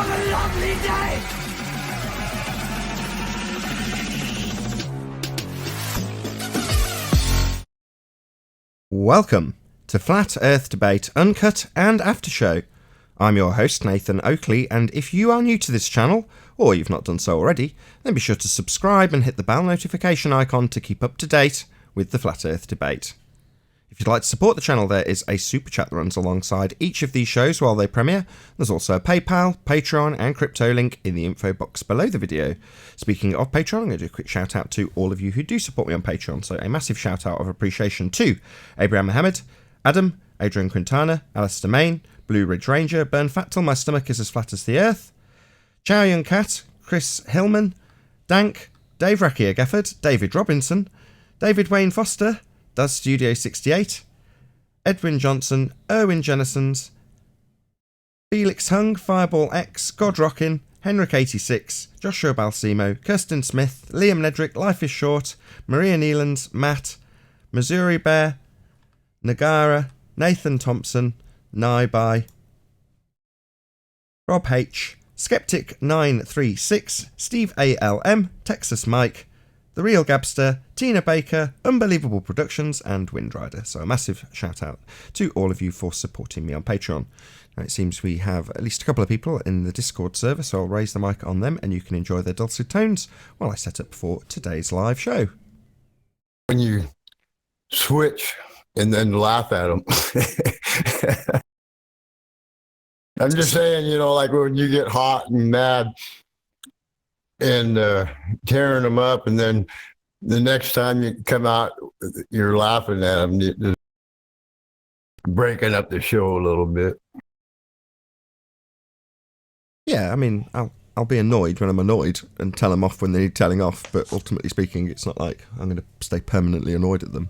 What a lovely day! Welcome to Flat Earth Debate Uncut and After Show. I'm your host Nathan Oakley, and if you are new to this channel, or you've not done so already, then be sure to subscribe and hit the bell notification icon to keep up to date with the Flat Earth Debate. If you'd like to support the channel, there is a super chat that runs alongside each of these shows while they premiere. There's also a PayPal, Patreon and crypto link in the info box below the video. Speaking of Patreon, I'm going to do a quick shout out to all of you who do support me on Patreon. So a massive shout out of appreciation to Abraham Mohammed, Adam, Adrian Quintana, Alistair Main, Blue Ridge Ranger, Burn Fat Till My Stomach Is As Flat As The Earth, Chow Young Cat, Chris Hillman, Dank, Dave Rackier Gafford, David Robinson, David Wayne Foster, Does Studio 68, Edwin Johnson, Erwin Jennisons, Felix Hung, Fireball X, God Rockin, Henrik 86, Joshua Balsimo, Kirsten Smith, Liam Nedrick, Life is Short, Maria Neelands, Matt, Missouri Bear, Nagara, Nathan Thompson, Naibai, Rob H, Skeptic 936, Steve ALM, Texas Mike, The Real Gabster, Tina Baker, Unbelievable Productions, and Windrider. So a massive shout out to all of you for supporting me on Patreon. Now it seems we have at least a couple of people in the Discord server, so I'll raise the mic on them and you can enjoy their dulcet tones while I set up for today's live show. When you switch and then laugh at them. I'm just saying, you know, like when you get hot and mad and tearing them up, and then the next time you come out, you're laughing at them, just breaking up the show a little bit. Yeah, I mean, I'll be annoyed when I'm annoyed and tell them off when they need telling off, but ultimately speaking, it's not like I'm going to stay permanently annoyed at them.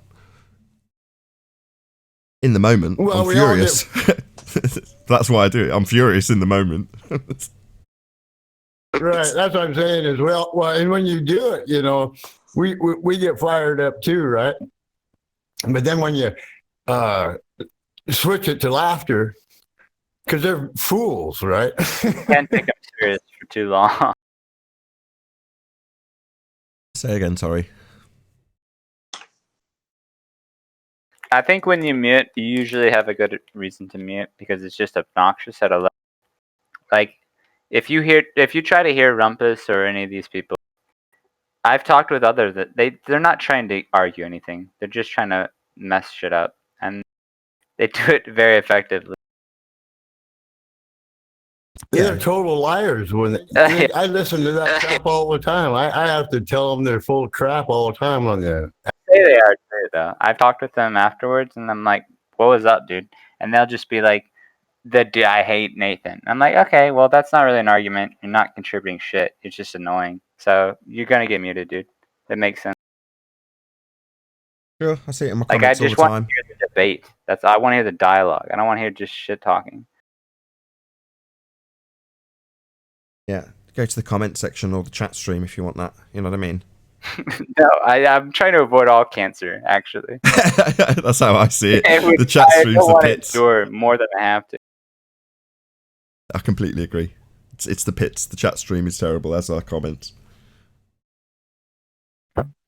In the moment, well, I'm furious. That's why I do it. I'm furious in the moment. Right, that's what I'm saying as well. Well, and when you do it, you know, we get fired up too, right? But then when you switch it to laughter, because they're fools, right? Can't take them serious for too long. Say again, sorry. I think when you mute, you usually have a good reason to mute because it's just obnoxious at a level. Like, if you try to hear Rumpus or any of these people, I've talked with others that they're not trying to argue anything. They're just trying to mess shit up, and they do it very effectively. They're total liars. I listen to that crap all the time. I have to tell them they're full of crap all the time on that. Say they are too, though. I've talked with them afterwards, and I'm like, "What was up, dude?" And they'll just be like, I hate Nathan." I'm like, "Okay, well, that's not really an argument. You're not contributing shit. It's just annoying. So you're gonna get muted, dude. That makes sense." Sure, I see it in my Like, I comments all the just want time. to hear the debate. I want to hear the dialogue. I don't want to hear just shit talking. Yeah, go to the comment section or the chat stream if you want that. You know what I mean? No, I'm trying to avoid all cancer, actually. That's how I see it. I The chat don't stream's the want to pits. endure more than I have to. I completely agree. It's the pits. The chat stream is terrible, as are comments.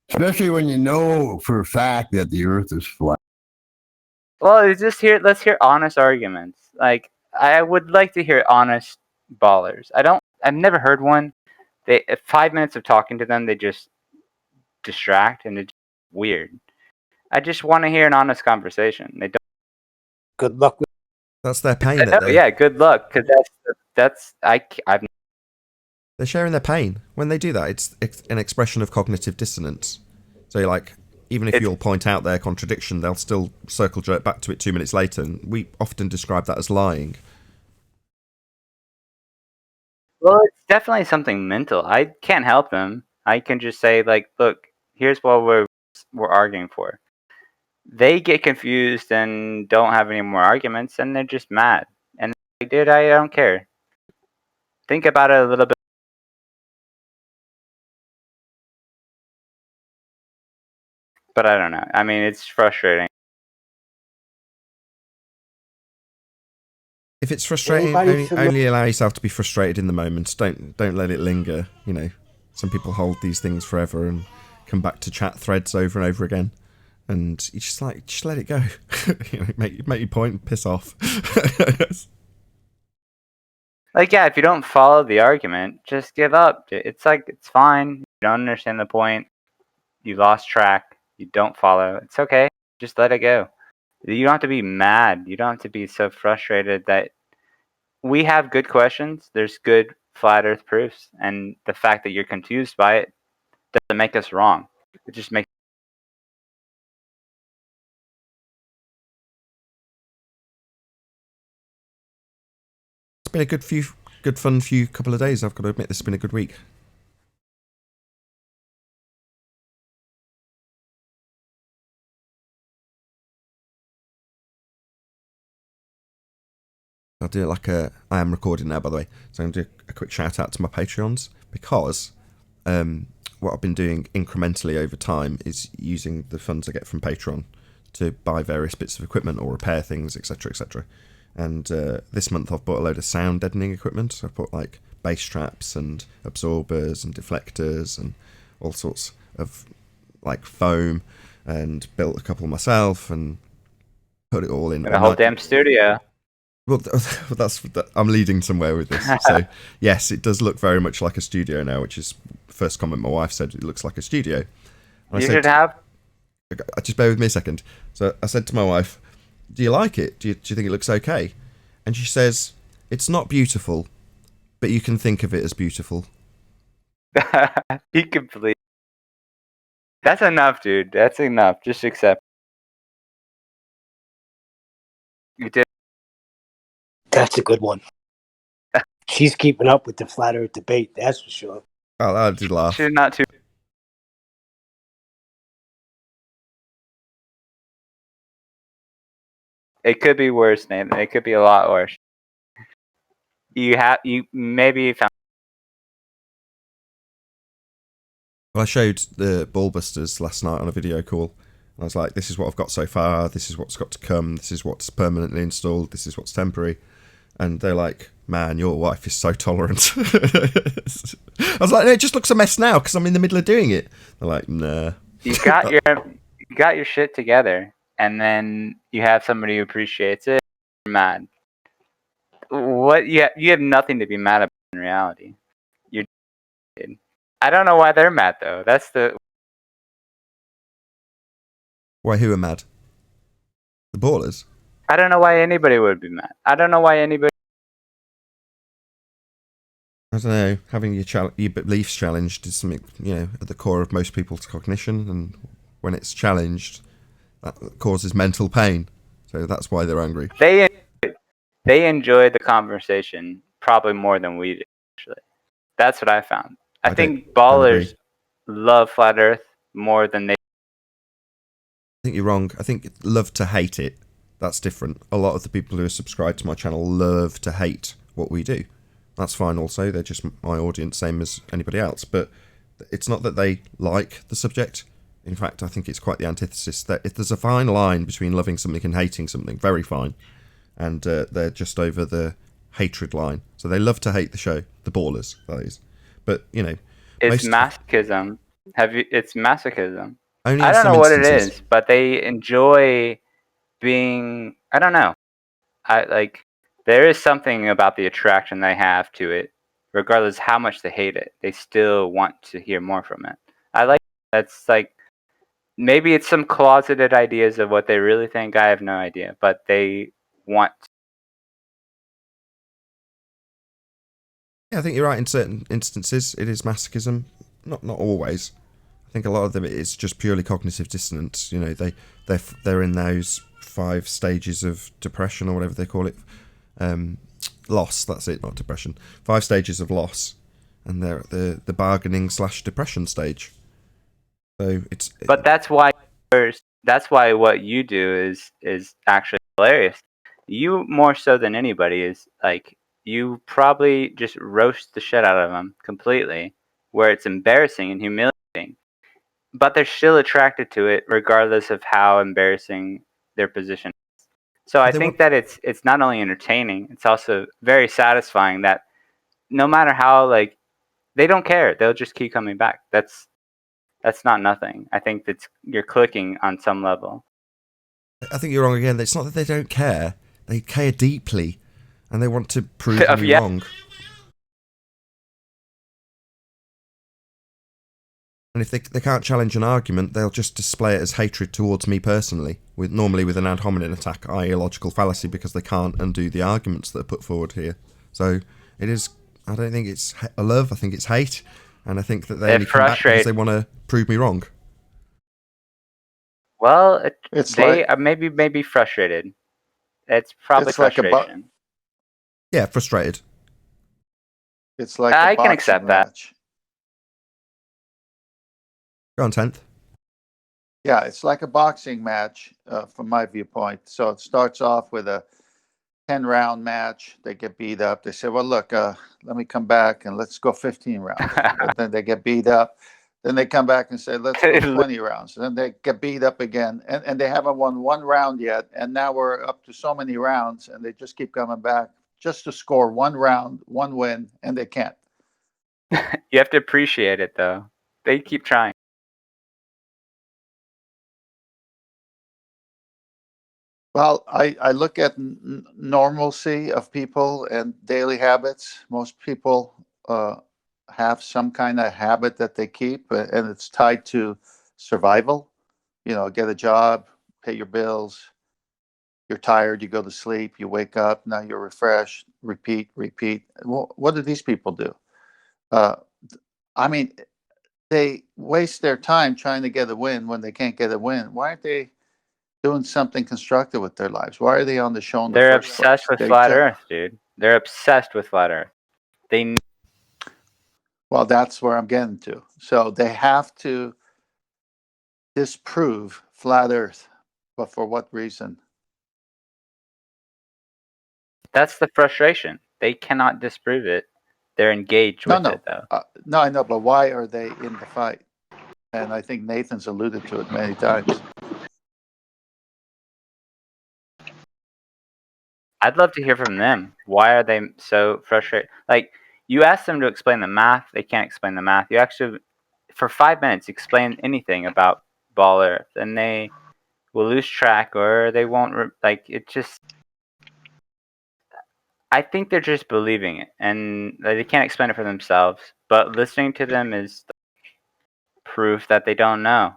Especially when you know for a fact that the earth is flat. Well, let's hear honest arguments. Like, I would like to hear honest ballers. I've never heard one. 5 minutes of talking to them, they just distract, and it's weird. I just want to hear an honest conversation. They don't. Good luck with. That's their pain. Yeah, good luck, because They're sharing their pain. When they do that, it's an expression of cognitive dissonance. So you're like, even if you'll point out their contradiction, they'll still circle jerk back to it 2 minutes later. And we often describe that as lying. Well, it's definitely something mental. I can't help them. I can just say, like, look, here's what we're arguing for. They get confused and don't have any more arguments, and they're just mad. And like, dude, I don't care. Think about it a little bit. But I don't know. I mean, it's frustrating. If it's frustrating, only allow yourself to be frustrated in the moment. Don't let it linger. You know, some people hold these things forever and come back to chat threads over and over again, and you just let it go. You know, make your point, and piss off. Like, yeah, if you don't follow the argument, just give up. It's like, it's fine. You don't understand the point. You lost track. You don't follow. It's okay. Just let it go. You don't have to be mad. You don't have to be so frustrated that we have good questions. There's good flat earth proofs. And the fact that you're confused by it doesn't make us wrong. It just makes It's been a good fun few couple of days. I've got to admit, this has been a good week. I'll do it like I am recording now, by the way. So I'm going to do a quick shout out to my Patreons, because what I've been doing incrementally over time is using the funds I get from Patreon to buy various bits of equipment or repair things, etc., etc. And this month I've bought a load of sound deadening equipment. So I've bought like bass traps and absorbers and deflectors and all sorts of like foam, and built a couple myself and put it all in a whole damn studio. Well, I'm leading somewhere with this. So, yes, it does look very much like a studio now, which is the first comment my wife said. It looks like a studio. And You should have. Just bear with me a second. So I said to my wife, do you like it? Do you think it looks okay? And she says, it's not beautiful, but you can think of it as beautiful. You can believe. That's enough, dude. That's enough. Just accept. You did. That's a good one. She's keeping up with the flat earth debate, that's for sure. Oh, I did laugh. She's not too. It could be worse, Nathan. It could be a lot worse. You maybe found. Well, I showed the Ballbusters last night on a video call. I was like, this is what I've got so far, this is what's got to come, this is what's permanently installed, this is what's temporary. And they're like, man, your wife is so tolerant. I was like, no, it just looks a mess now because I'm in the middle of doing it. They're like, nah. You got your shit together, and then you have somebody who appreciates it. You're mad. What you have nothing to be mad about in reality. You're. I don't know why they're mad though. That's the. Why, who are mad? The ballers? I don't know why anybody would be mad. I don't know why anybody. I don't know. Having your beliefs challenged is something, you know, at the core of most people's cognition, and when it's challenged, that causes mental pain. So that's why they're angry. They enjoy the conversation probably more than we do, actually. That's what I found. I think ballers love flat Earth more than they. I think you're wrong. I think love to hate it. That's different. A lot of the people who are subscribed to my channel love to hate what we do. That's fine also. They're just my audience, same as anybody else. But it's not that they like the subject. In fact, I think it's quite the antithesis. That if there's a fine line between loving something and hating something, very fine. And they're just over the hatred line. So they love to hate the show. The ballers, that is. But, you know. It's masochism. It's masochism. Only I don't know what it is, but they enjoy being. I don't know. There is something about the attraction they have to it, regardless how much they hate it. They still want to hear more from it. That's like, maybe it's some closeted ideas of what they really think. I have no idea, but they want. Yeah, I think you're right. In certain instances, it is masochism. Not always. I think a lot of them it's just purely cognitive dissonance. You know, they're in those 5 stages of depression or whatever they call it. Loss. That's it, not depression. 5 stages of loss, and they're at the bargaining / depression stage. So it's. But that's why what you do is actually hilarious. You more so than anybody is like, you probably just roast the shit out of them completely, where it's embarrassing and humiliating. But they're still attracted to it, regardless of how embarrassing their position is. So I think that it's not only entertaining, it's also very satisfying that no matter how, like, they don't care. They'll just keep coming back. That's not nothing. I think you're clicking on some level. I think you're wrong again. It's not that they don't care. They care deeply, and they want to prove me Yeah. wrong. And if they can't challenge an argument, they'll just display it as hatred towards me personally, normally with an ad hominem attack, i.e. a logical fallacy, because they can't undo the arguments that are put forward here. So it is, I don't think it's a love, I think it's hate, and I think that they only come back because they want to prove me wrong. Well, they may be frustrated. It's probably frustration. Yeah, frustrated. It's like I can accept match. Go on, 10th. Yeah, it's like a boxing match from my viewpoint. So it starts off with a 10-round match. They get beat up. They say, well, look, let me come back and let's go 15 rounds. But then they get beat up. Then they come back and say, let's go 20 rounds. And then they get beat up again. And they haven't won one round yet. And now we're up to so many rounds. And they just keep coming back just to score one round, one win. And they can't. You have to appreciate it, though. They keep trying. Well, I look at normalcy of people and daily habits. Most people have some kind of habit that they keep, and it's tied to survival. Get a job, pay your bills. You're tired, you go to sleep, you wake up, now you're refreshed, repeat. Well, what do these people do? I mean, they waste their time trying to get a win when they can't get a win. Why aren't they doing something constructive with their lives? Why are they on the show in the first place? They're obsessed with flat Earth, dude. They're obsessed with flat Earth. Well, that's where I'm getting to. So they have to disprove flat Earth, but for what reason? That's the frustration. They cannot disprove it. They're engaged with it, though. No, I know, but why are they in the fight? And I think Nathan's alluded to it many times. I'd love to hear from them. Why are they so frustrated? Like, you ask them to explain the math, they can't explain the math. You actually, for 5 minutes, explain anything about Ball Earth, and they will lose track, or they won't. It just. I think they're just believing it, and they can't explain it for themselves. But listening to them is proof that they don't know.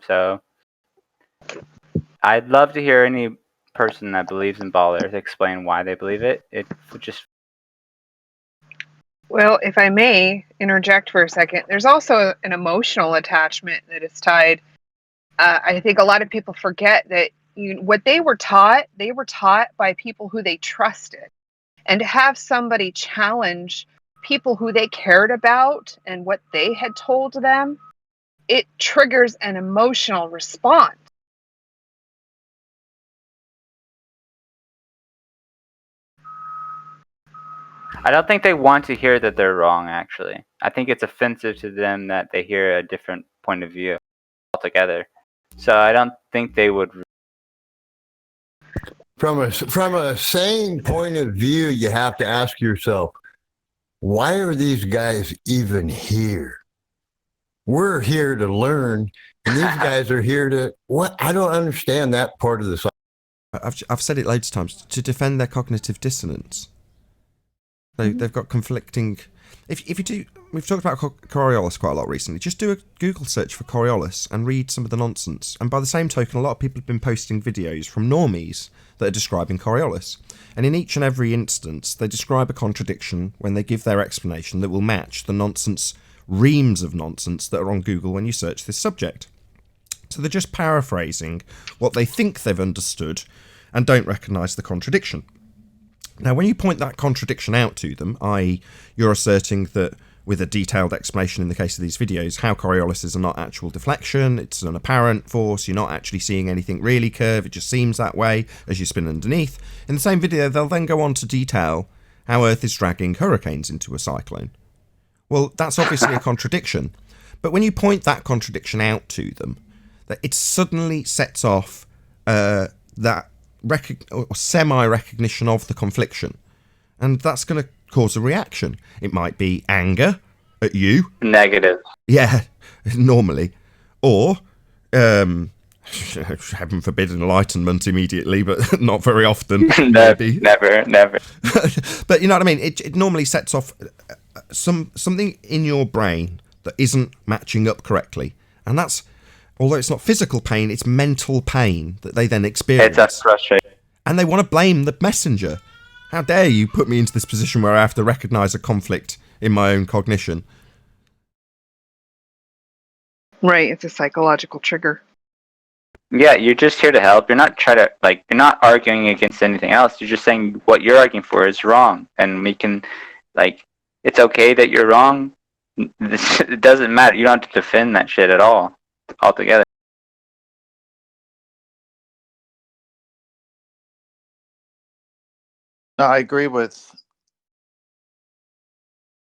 So, I'd love to hear any person that believes in Ball Earth explain why they believe it. It would just. Well, if I may interject for a second, there's also an emotional attachment that is tied. I think a lot of people forget that what they were taught by people who they trusted. And to have somebody challenge people who they cared about and what they had told them, it triggers an emotional response. I don't think they want to hear that they're wrong, actually. I think it's offensive to them that they hear a different point of view altogether. So I don't think they would. From a sane point of view, you have to ask yourself, why are these guys even here? We're here to learn, and these guys are here to what? I don't understand that part of this. I've said it loads of times, to defend their cognitive dissonance. They've got conflicting. If you do, we've talked about Coriolis quite a lot recently. Just do a Google search for Coriolis and read some of the nonsense. And by the same token, a lot of people have been posting videos from normies that are describing Coriolis. And in each and every instance, they describe a contradiction when they give their explanation that will match the nonsense, reams of nonsense that are on Google when you search this subject. So they're just paraphrasing what they think they've understood and don't recognise the contradiction. Now, when you point that contradiction out to them, i.e. you're asserting that, with a detailed explanation in the case of these videos, how Coriolis are not actual deflection, it's an apparent force, you're not actually seeing anything really curve, it just seems that way as you spin underneath. In the same video, they'll then go on to detail how Earth is dragging hurricanes into a cyclone. Well, that's obviously a contradiction. But when you point that contradiction out to them, that it suddenly sets off that or semi-recognition of the confliction, and that's going to cause a reaction. It might be anger at you, Negative. yeah, normally, or heaven forbid, enlightenment immediately, but not very often. Maybe. Never. But you know what I mean. It normally sets off something in your brain that isn't matching up correctly, and that's, although it's not physical pain, it's mental pain that they then experience. It's frustrating. And they want to blame the messenger. How dare you put me into this position where I have to recognise a conflict in my own cognition? Right, it's a psychological trigger. Yeah, you're just here to help. You're not you're not arguing against anything else. You're just saying what you're arguing for is wrong, and we can, it's okay that you're wrong. It doesn't matter. You don't have to defend that shit at all, altogether. No, I agree with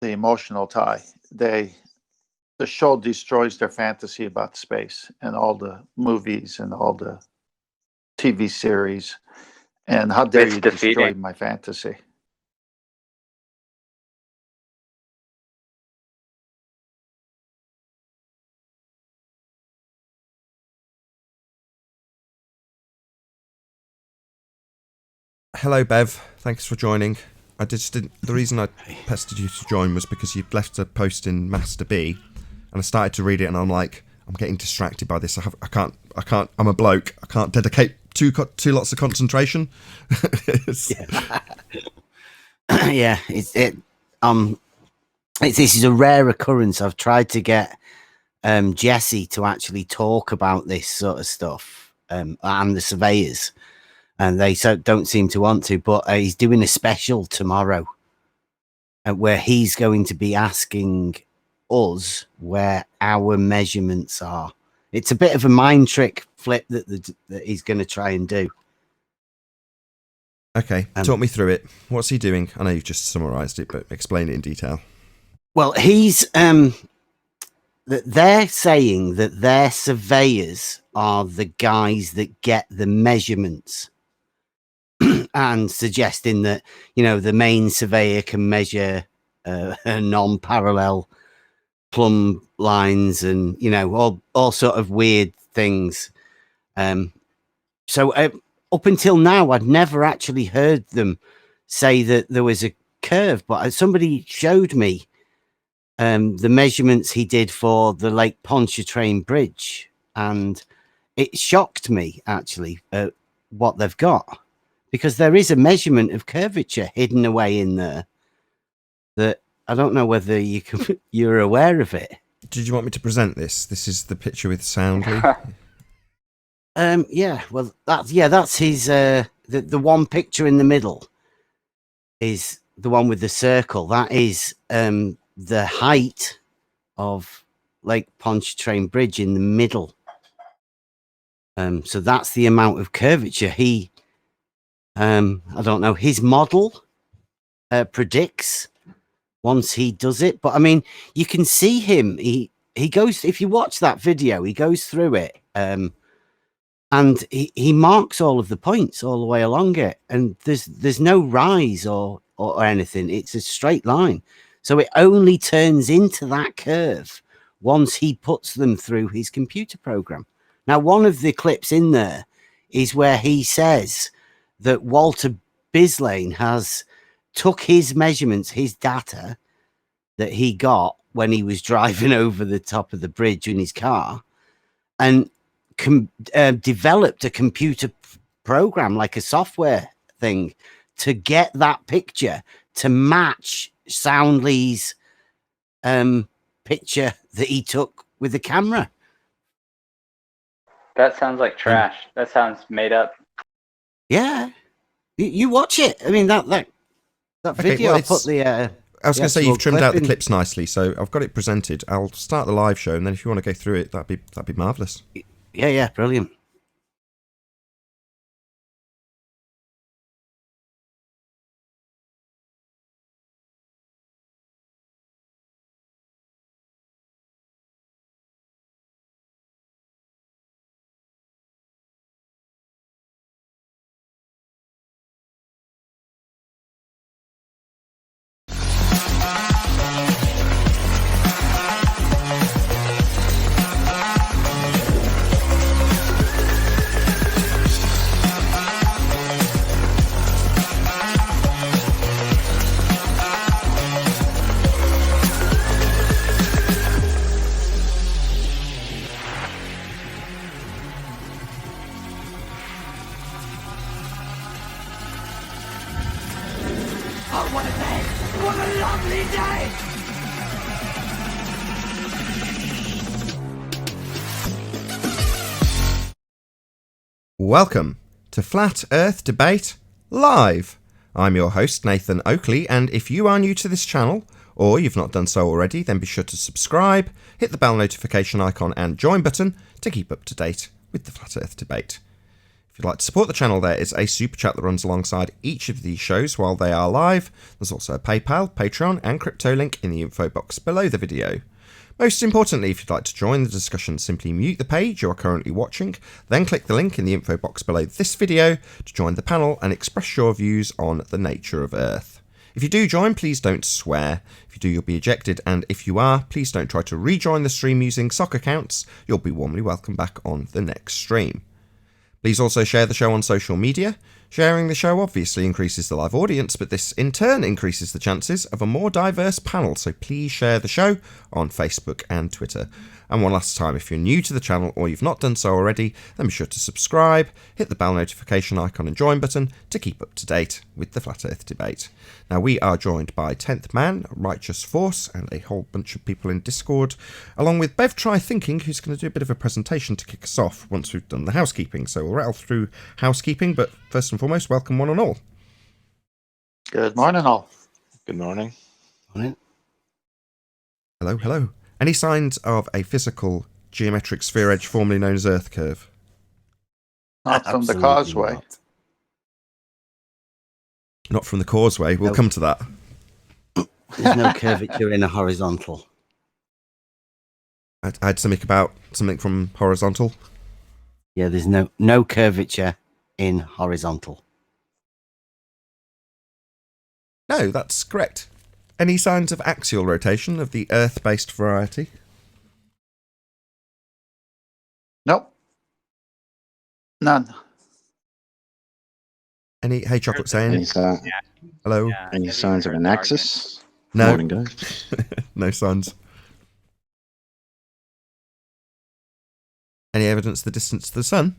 the emotional tie. The show destroys their fantasy about space and all the movies and all the TV series. And how dare It's you destroy defeating. my fantasy? Hello, Bev. Thanks for joining. I just didn't. The reason I pestered you to join was because you'd left a post in Master B, and I started to read it, and I'm like, I'm getting distracted by this. I can't. I'm a bloke. I can't dedicate two lots of concentration. Yeah, this is a rare occurrence. I've tried to get Jesse to actually talk about this sort of stuff, and the surveyors, and they don't seem to want to. But he's doing a special tomorrow, where he's going to be asking us where our measurements are. It's a bit of a mind trick flip that he's going to try and do. Okay, talk me through it. What's he doing? I know you've just summarised it, but explain it in detail. Well, he's that they're saying that their surveyors are the guys that get the measurements, and suggesting that, you know, the main surveyor can measure non-parallel plumb lines and, you know, all sort of weird things. So up until now, I'd never actually heard them say that there was a curve, but somebody showed me the measurements he did for the Lake Pontchartrain Bridge, and it shocked me actually what they've got, because there is a measurement of curvature hidden away in there that I don't know whether you're aware of it. Did you want me to present this? This is the picture with Soundly. Yeah, well, that's his. The one picture in the middle is the one with the circle. That is the height of Lake Pontchartrain Bridge in the middle. So that's the amount of curvature he. I don't know. His model predicts once he does it, but I mean, you can see him. He goes. If you watch that video, he goes through it. And he marks all of the points all the way along it, and there's no rise or anything. It's a straight line, so it only turns into that curve once he puts them through his computer program. Now, one of the clips in there is where he says that Walter Bislane has took his measurements, his data that he got when he was driving over the top of the bridge in his car, and developed a computer program, like a software thing, to get that picture to match Soundly's picture that he took with the camera. That sounds like trash. That sounds made up. Yeah, you watch it. I mean, that video. Well, I put the. I was going to say you've trimmed out the in. clips nicely, so I've got it presented. I'll start the live show, and then if you want to go through it, that'd be marvellous. Yeah, brilliant. Welcome to Flat Earth Debate Live. I'm your host, Nathan Oakley, and if you are new to this channel, or you've not done so already, then be sure to subscribe, hit the bell notification icon and join button to keep up to date with the Flat Earth Debate. If you'd like to support the channel, there is a super chat that runs alongside each of these shows while they are live. There's also a PayPal, Patreon and crypto link in the info box below the video. Most importantly, if you'd like to join the discussion, simply mute the page you are currently watching, then click the link in the info box below this video to join the panel and express your views on the nature of Earth. If you do join, please don't swear. If you do, you'll be ejected, and if you are, please don't try to rejoin the stream using sock accounts. You'll be warmly welcome back on the next stream. Please also share the show on social media. Sharing the show obviously increases the live audience, but this in turn increases the chances of a more diverse panel, so please share the show on Facebook and Twitter. And one last time, if you're new to the channel or you've not done so already, then be sure to subscribe, hit the bell notification icon and join button to keep up to date with the Flat Earth Debate. Now, we are joined by 10th Man, Righteous Force, and a whole bunch of people in Discord, along with Bev Try Thinking, who's going to do a bit of a presentation to kick us off once we've done the housekeeping. So we'll rattle through housekeeping, but first and foremost, welcome one and all. Good morning, all. Good morning. Morning. Hello, hello. Any signs of a physical geometric sphere edge formerly known as Earth curve? Not from the Absolutely causeway. not. Not from the causeway. We'll Nope. come to that. There's no curvature in a horizontal. I had something from horizontal. Yeah, there's no curvature in horizontal. No, that's correct. Any signs of axial rotation of the Earth-based variety? Nope. None. Any? Hey, Chocolate saying Any, hello. Yeah, any have you signs of heard an the axis? No, Morning, guys. no signs. Any evidence of the distance to the sun?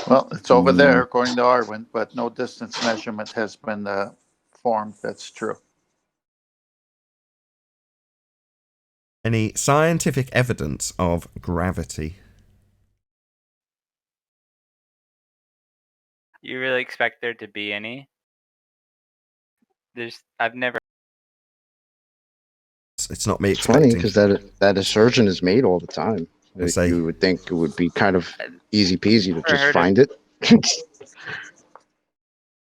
Well, it's over there, according to Arwin, but no distance measurement has been formed. That's true. Any scientific evidence of gravity? You really expect there to be any? I've never. It's not me It's funny expecting. because that assertion is made all the time. I say- You would think it would be kind of easy peasy to just heard find it. It's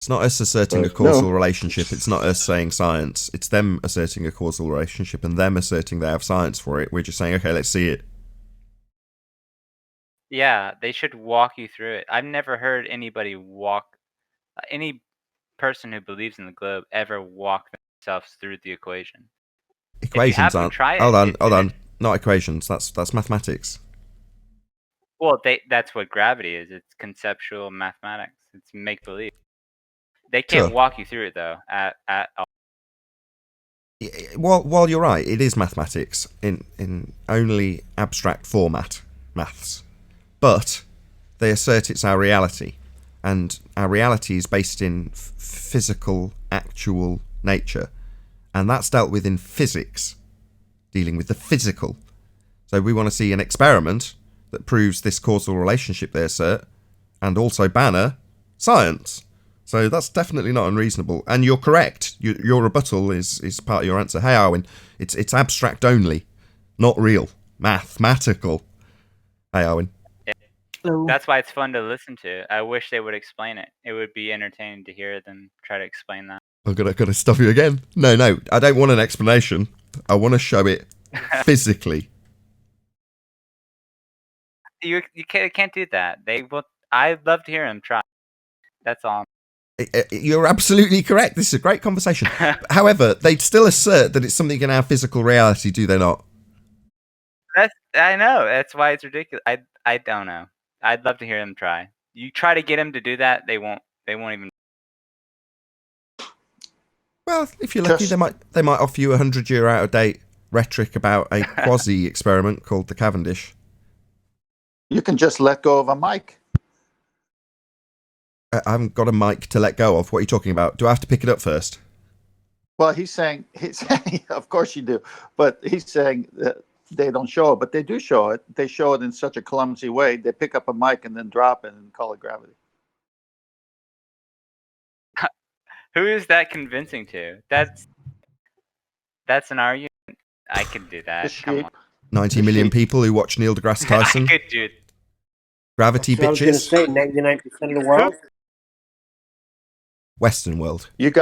not us asserting a But causal no. relationship. It's not us saying science. It's them asserting a causal relationship and them asserting they have science for it. We're just saying, okay, let's see it. Yeah, they should walk you through it. I've never heard anybody any person who believes in the globe ever walk themselves through the equation. Equations have them aren't. try it, Hold on, it's hold gonna- on. Not equations. That's mathematics. Well, that's what gravity is. It's conceptual mathematics. It's make believe. They can't Sure. walk you through it though. At all. While you're right, it is mathematics in only abstract format, maths. But they assert it's our reality, and our reality is based in physical, actual nature, and that's dealt with in physics, dealing with the physical. So we want to see an experiment that proves this causal relationship they assert, and also banner science. So that's definitely not unreasonable. And you're correct. Your rebuttal is part of your answer. Hey, Arwin, it's abstract only, not real. Mathematical. Hey, Arwin. Hello. That's why it's fun to listen to. I wish they would explain it. It would be entertaining to hear them try to explain that. I'm gonna stop you again. No, I don't want an explanation. I want to show it physically. You can't do that. They will. I'd love to hear them try. That's all. You're absolutely correct. This is a great conversation. However, they'd still assert that it's something in our physical reality, do they not? I know. That's why it's ridiculous. I don't know. I'd love to hear them try. You try to get them to do that, they won't even. Well, if you're lucky, they might offer you 100-year out-of-date rhetoric about a quasi experiment called the Cavendish. You can just let go of a mic. I haven't got a mic to let go of. What are you talking about? Do I have to pick it up first? Well, he's saying, of course you do, but he's saying that they don't show it, but they do show it. They show it in such a clumsy way. They pick up a mic and then drop it and call it gravity. Who is that convincing to? That's an argument. I could do The that. Come on. sheep. 90 The million sheep. people who watch Neil deGrasse I Tyson. could do it. Gravity So I was going to bitches. say 99% of the world. Western world. You've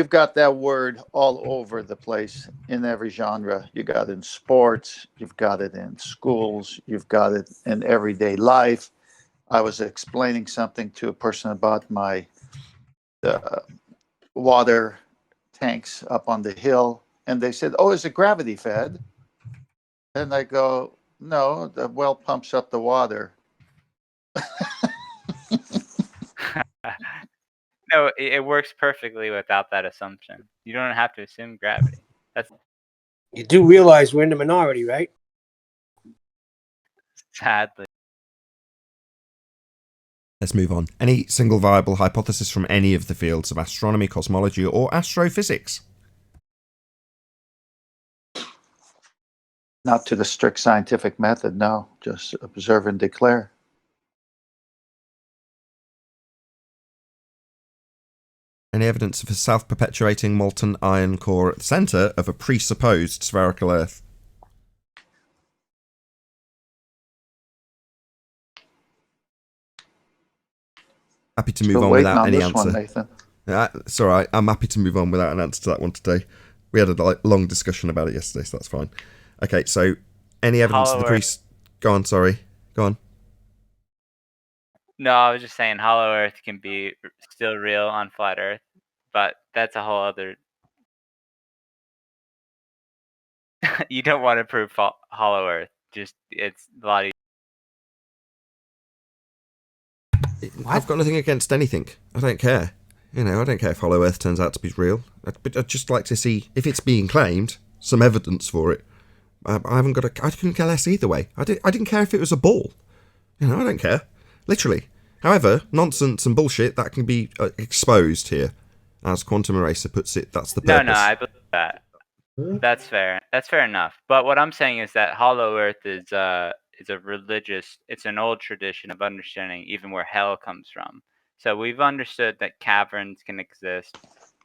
got that word all over the place in every genre. You got it in sports, you've got it in schools, you've got it in everyday life. I was explaining something to a person about my water tanks up on the hill, and they said, "Oh, is it gravity fed?" And I go, "No, the well pumps up the water." No, it works perfectly without that assumption. You don't have to assume gravity. That's You do realize we're in the minority, right? sadly. Let's move on. Any single viable hypothesis from any of the fields of astronomy, cosmology, or astrophysics? Not to the strict scientific method, no. Just observe and declare. Any evidence of a self-perpetuating molten iron core at the centre of a presupposed spherical Earth? Happy to move Still on waiting without on any this answer. one, Nathan. It's all right. I'm happy to move on without an answer to that one today. We had a long discussion about it yesterday, so that's fine. Okay, so any evidence of the Hollow Go on, sorry. Go on. No, I was just saying hollow Earth can be still real on flat Earth, but that's a whole other. You don't want to prove hollow Earth. Just it's a lot easier. I've got nothing against anything. I don't care. I don't care if Hollow Earth turns out to be real. But I'd just like to see, if it's being claimed, some evidence for it. I couldn't care less either way. I didn't care if it was a ball. I don't care. Literally. However, nonsense and bullshit, that can be exposed here. As Quantum Eraser puts it, that's the purpose. No, I believe that. That's fair. That's fair enough. But what I'm saying is that hollow Earth is a religious. It's an old tradition of understanding even where hell comes from. So we've understood that caverns can exist,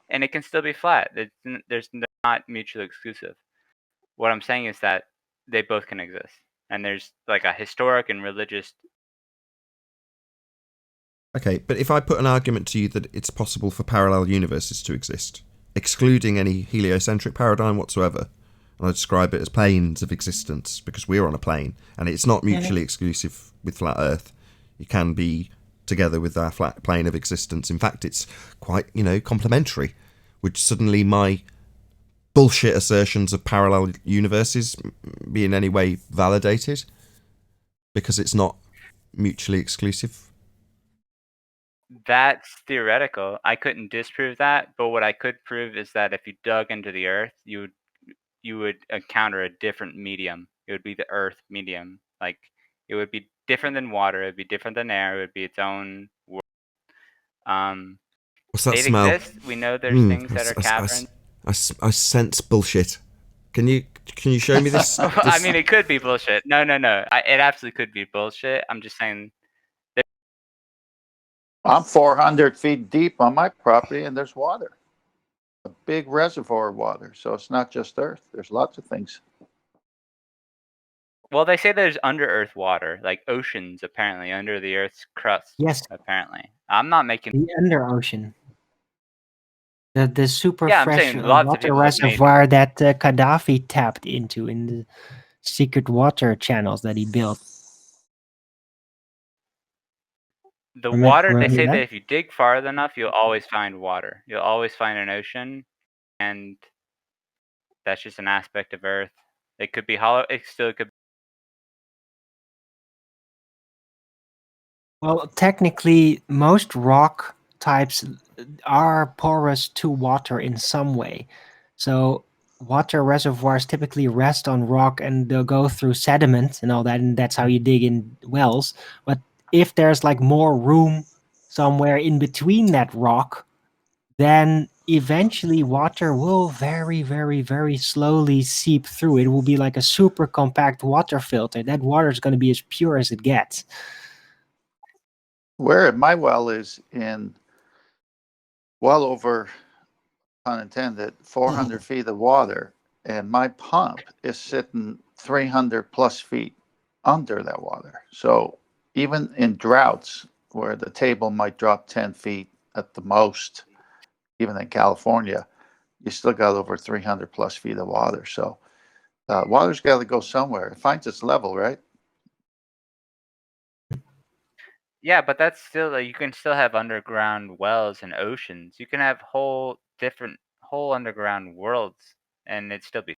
and it can still be flat. They're not mutually exclusive. What I'm saying is that they both can exist, and there's like a historic and religious. Okay, but if I put an argument to you that it's possible for parallel universes to exist, excluding any heliocentric paradigm whatsoever, and I describe it as planes of existence, because we're on a plane, and it's not mutually exclusive with flat Earth. You can be together with our flat plane of existence. In fact, it's quite, complementary. Would suddenly my bullshit assertions of parallel universes be in any way validated? Because it's not mutually exclusive? That's theoretical. I couldn't disprove that, but what I could prove is that if you dug into the Earth, you would encounter a different medium. It would be the Earth medium. Like it would be different than water. It would be different than air. It would be its own world. What's that They smell? exist. We know there's things that are caverns. I sense bullshit. Can you show me this? I mean, it could be bullshit. No. It absolutely could be bullshit. I'm just saying. I'm 400 feet deep on my property, and there's water. A big reservoir of water. So it's not just Earth. There's lots of things. Well, they say there's under Earth water, like oceans, apparently, under the Earth's crust. Yes. Apparently. I'm not making... The under ocean. The super Yeah, I'm fresh saying lots of water people have made- reservoir that Gaddafi tapped into in the secret water channels that he built. The water, they remember say that? that if you dig far enough, you'll always find water. You'll always find an ocean, and that's just an aspect of Earth. It could be hollow. It still could. Well, technically, most rock types are porous to water in some way. So water reservoirs typically rest on rock and they'll go through sediment and all that, and that's how you dig in wells. But if there's like more room somewhere in between that rock, then eventually water will very, very, very slowly seep through. It will be like a super compact water filter. That water is going to be as pure as it gets. Where my well is in well over, pun intended, 400 feet of water, and my pump is sitting 300 plus feet under that water. So even in droughts where the table might drop 10 feet at the most, even in California, you still got over 300 plus feet of water. So water's got to go somewhere. It finds its level, right? Yeah, but that's still you can still have underground wells and oceans. You can have whole underground worlds, and it'd still be.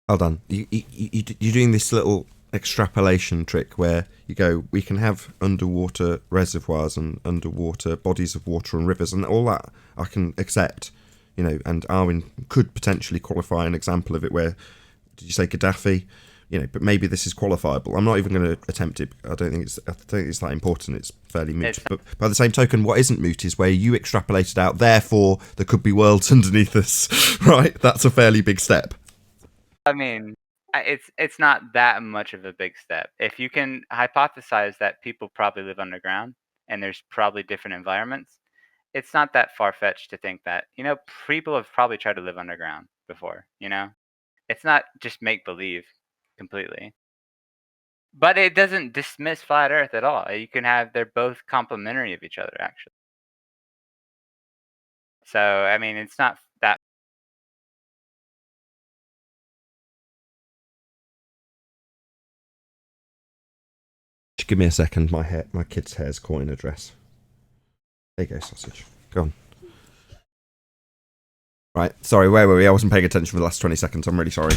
Hold on. You're doing this little extrapolation trick where you go, we can have underwater reservoirs and underwater bodies of water and rivers and all that I can accept, and Arwin could potentially qualify an example of it where, did you say Gaddafi? But maybe this is qualifiable. I'm not even going to attempt it. I don't think it's that important. It's fairly moot. But by the same token, what isn't moot is where you extrapolated out, therefore there could be worlds underneath us, right? That's a fairly big step. I mean, it's not that much of a big step. If you can hypothesize that people probably live underground and there's probably different environments, it's not that far-fetched to think that, people have probably tried to live underground before, It's not just make-believe completely. But it doesn't dismiss flat Earth at all. They're both complementary of each other, actually. So, I mean, it's not that. Just give me a second. My kid's hair's caught in a dress. There you go, sausage. Go on. Right. Sorry, where were we? I wasn't paying attention for the last 20 seconds. I'm really sorry.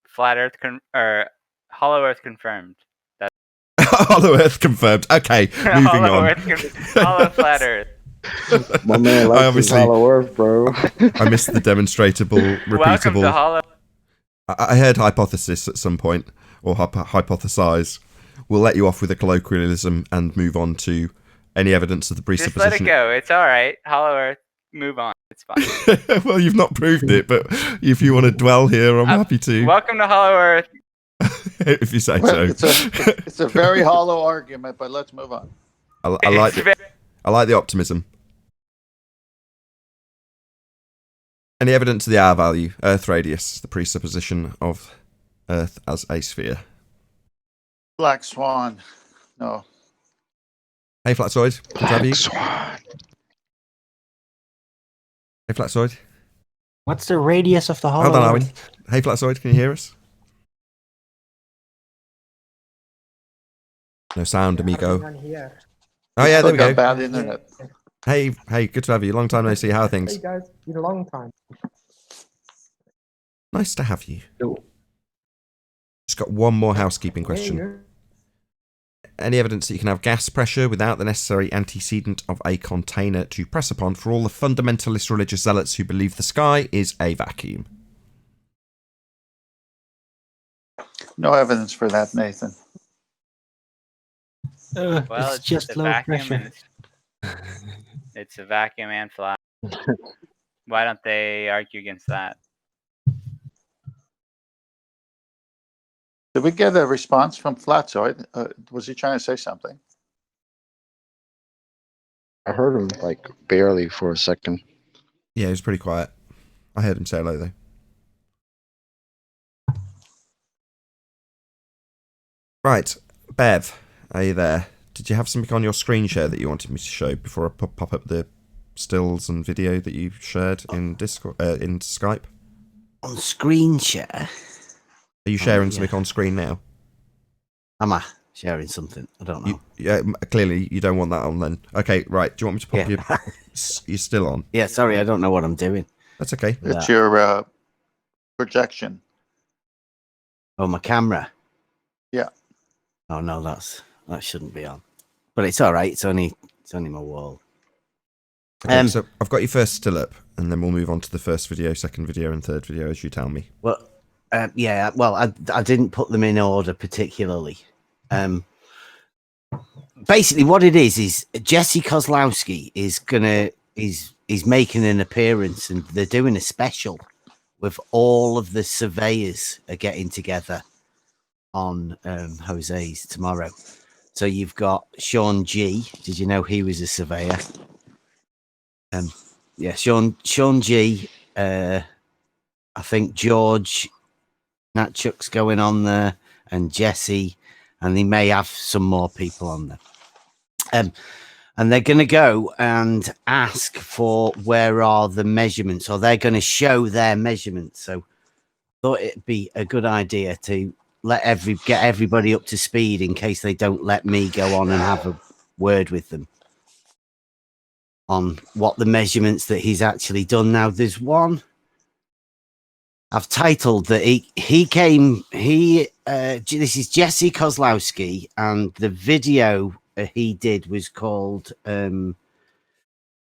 Flat Earth or Hollow Earth confirmed. Hollow Earth confirmed. Okay, moving on. Hollow Flat Earth. My man likes his Hollow Earth, bro. I missed the demonstratable, repeatable. Welcome to Hollow. I heard hypothesis at some point, or hypothesize. We'll let you off with a colloquialism and move on to any evidence of the presupposition. Just let it go. It's all right. Hollow Earth. Move on. It's fine. Well, you've not proved it, but if you want to dwell here, I'm happy to. Welcome to Hollow Earth. If you say so. It's a very hollow argument, but let's move on. I like the optimism. Any evidence of the R value, Earth radius, the presupposition of Earth as a sphere? Black Swan. No. Hey, Flatzoid. Black Swan. Hey, Flatzoid. What's the radius of the hollow Hold on, Earth? Arwin. Hey, Flatzoid, can you hear us? No sound, amigo. Oh, yeah, there we go. Bad internet. Hey, good to have you. Long time no see. How are things? Hey, guys. Been a long time. Nice to have you. Just got one more housekeeping question. Any evidence that you can have gas pressure without the necessary antecedent of a container to press upon for all the fundamentalist religious zealots who believe the sky is a vacuum? No evidence for that, Nathan. Well, it's just low pressure. It's a vacuum and flat. Why don't they argue against that? Did we get a response from Flatzoid? Was he trying to say something? I heard him like barely for a second. Yeah, he was pretty quiet. I heard him say hello though. Right, Bev, are you there? Did you have something on your screen share that you wanted me to show before I pop up the stills and video that you shared in Discord, in Skype? On screen share? Are you sharing something on screen now? Am I sharing something? I don't know. Clearly you don't want that on then. Okay, right. Do you want me to pop you? You're still on. Yeah, sorry, I don't know what I'm doing. That's okay. It's your projection. Oh, my camera? Yeah. Oh, no, that shouldn't be on. But it's all right. It's only my wall. Okay, so I've got you first still up, and then we'll move on to the first video, second video, and third video as you tell me. Well, yeah. Well, I didn't put them in order particularly. basically what it is Jesse Kozlowski is making an appearance, and they're doing a special with all of the surveyors are getting together on Jose's tomorrow. So you've got Sean G. Did you know he was a surveyor? Yeah, Sean G. I think George Natchuk's going on there, and Jesse, and they may have some more people on there. And they're going to go and ask for where are the measurements, or they're going to show their measurements. So I thought it'd be a good idea to get everybody up to speed in case they don't let me go on and have a word with them on what the measurements that he's actually done. Now, there's one I've titled that this is Jesse Kozlowski, and the video he did was called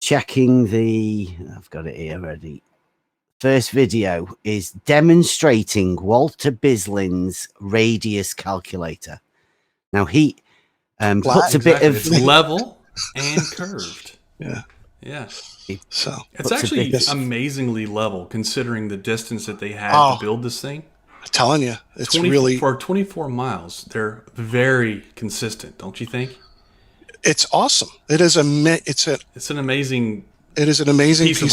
checking the, I've got it here already. First video is demonstrating Walter Bislin's radius calculator. Now he puts a bit of it's level and curved. Yeah. So it's actually amazingly level considering the distance that they had to build this thing. I'm telling you, it's really for 24 miles. They're very consistent, don't you think? It's awesome. It is it's an amazing piece of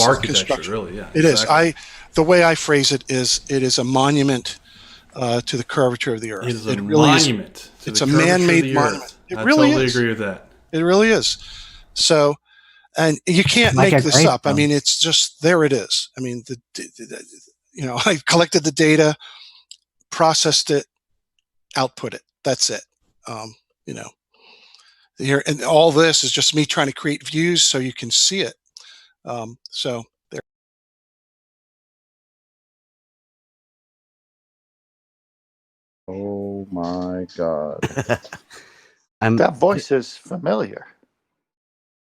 architecture, construction. really. Yeah, it exactly. is. The way I phrase it is a monument to the curvature of the Earth. It is a monument. It's a man-made monument. I totally agree with that. It really is. So, and you can't make this up. I mean, it's just there. It is. I mean, I collected the data, processed it, output it. That's it. Here, and all this is just me trying to create views so you can see it. So there. Oh my God. That voice is familiar.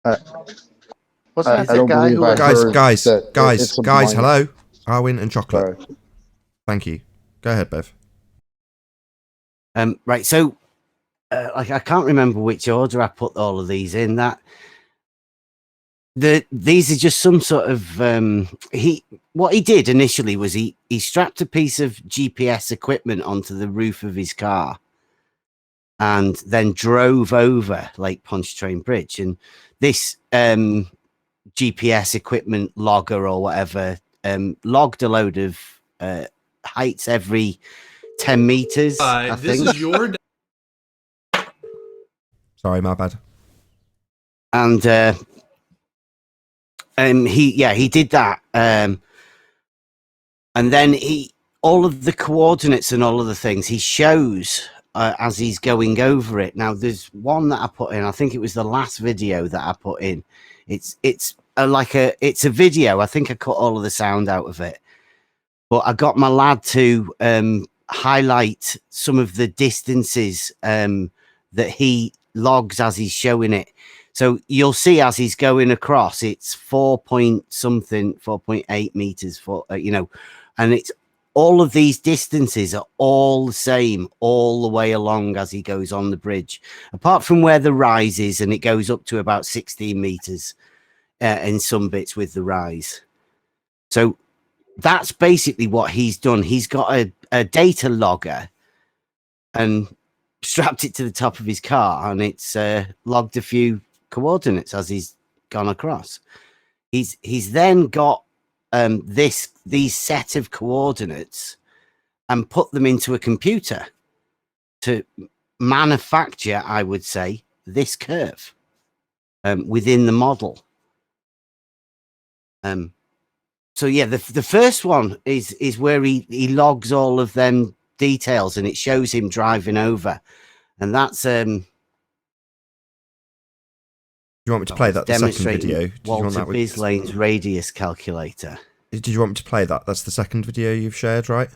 Wasn't I don't guy believe who I heard guys, that hello. Arwin and Chocolate. Sorry. Thank you. Go ahead, Bev. Right, so I can't remember which order I put all of these in. These are just some sort of what he did initially was he strapped a piece of GPS equipment onto the roof of his car and then drove over Lake Pontchartrain Bridge, and this GPS equipment logger or whatever logged a load of heights every 10 meters. I this think. Is your Sorry, my bad. And he did that. And then all of the coordinates and all of the things he shows as he's going over it. Now, there's one that I put in. I think it was the last video that I put in. It's a video. I think I cut all of the sound out of it, but I got my lad to highlight some of the distances that he logs as he's showing it. So you'll see as he's going across, it's 4.8 meters and it's all of these distances are all the same all the way along as he goes on the bridge, apart from where the rise is, and it goes up to about 16 meters in some bits with the rise. So that's basically what he's done. He's got a data logger and strapped it to the top of his car, and it's logged a few coordinates as he's gone across. He's then got these set of coordinates and put them into a computer to manufacture, I would say, this curve within the model. So yeah, the first one is where he logs all of them details, and it shows him driving over, and that's Do you want me to play that the second video? Walter Bislane's radius calculator. Did you want me to play that? That's the second video you've shared, right?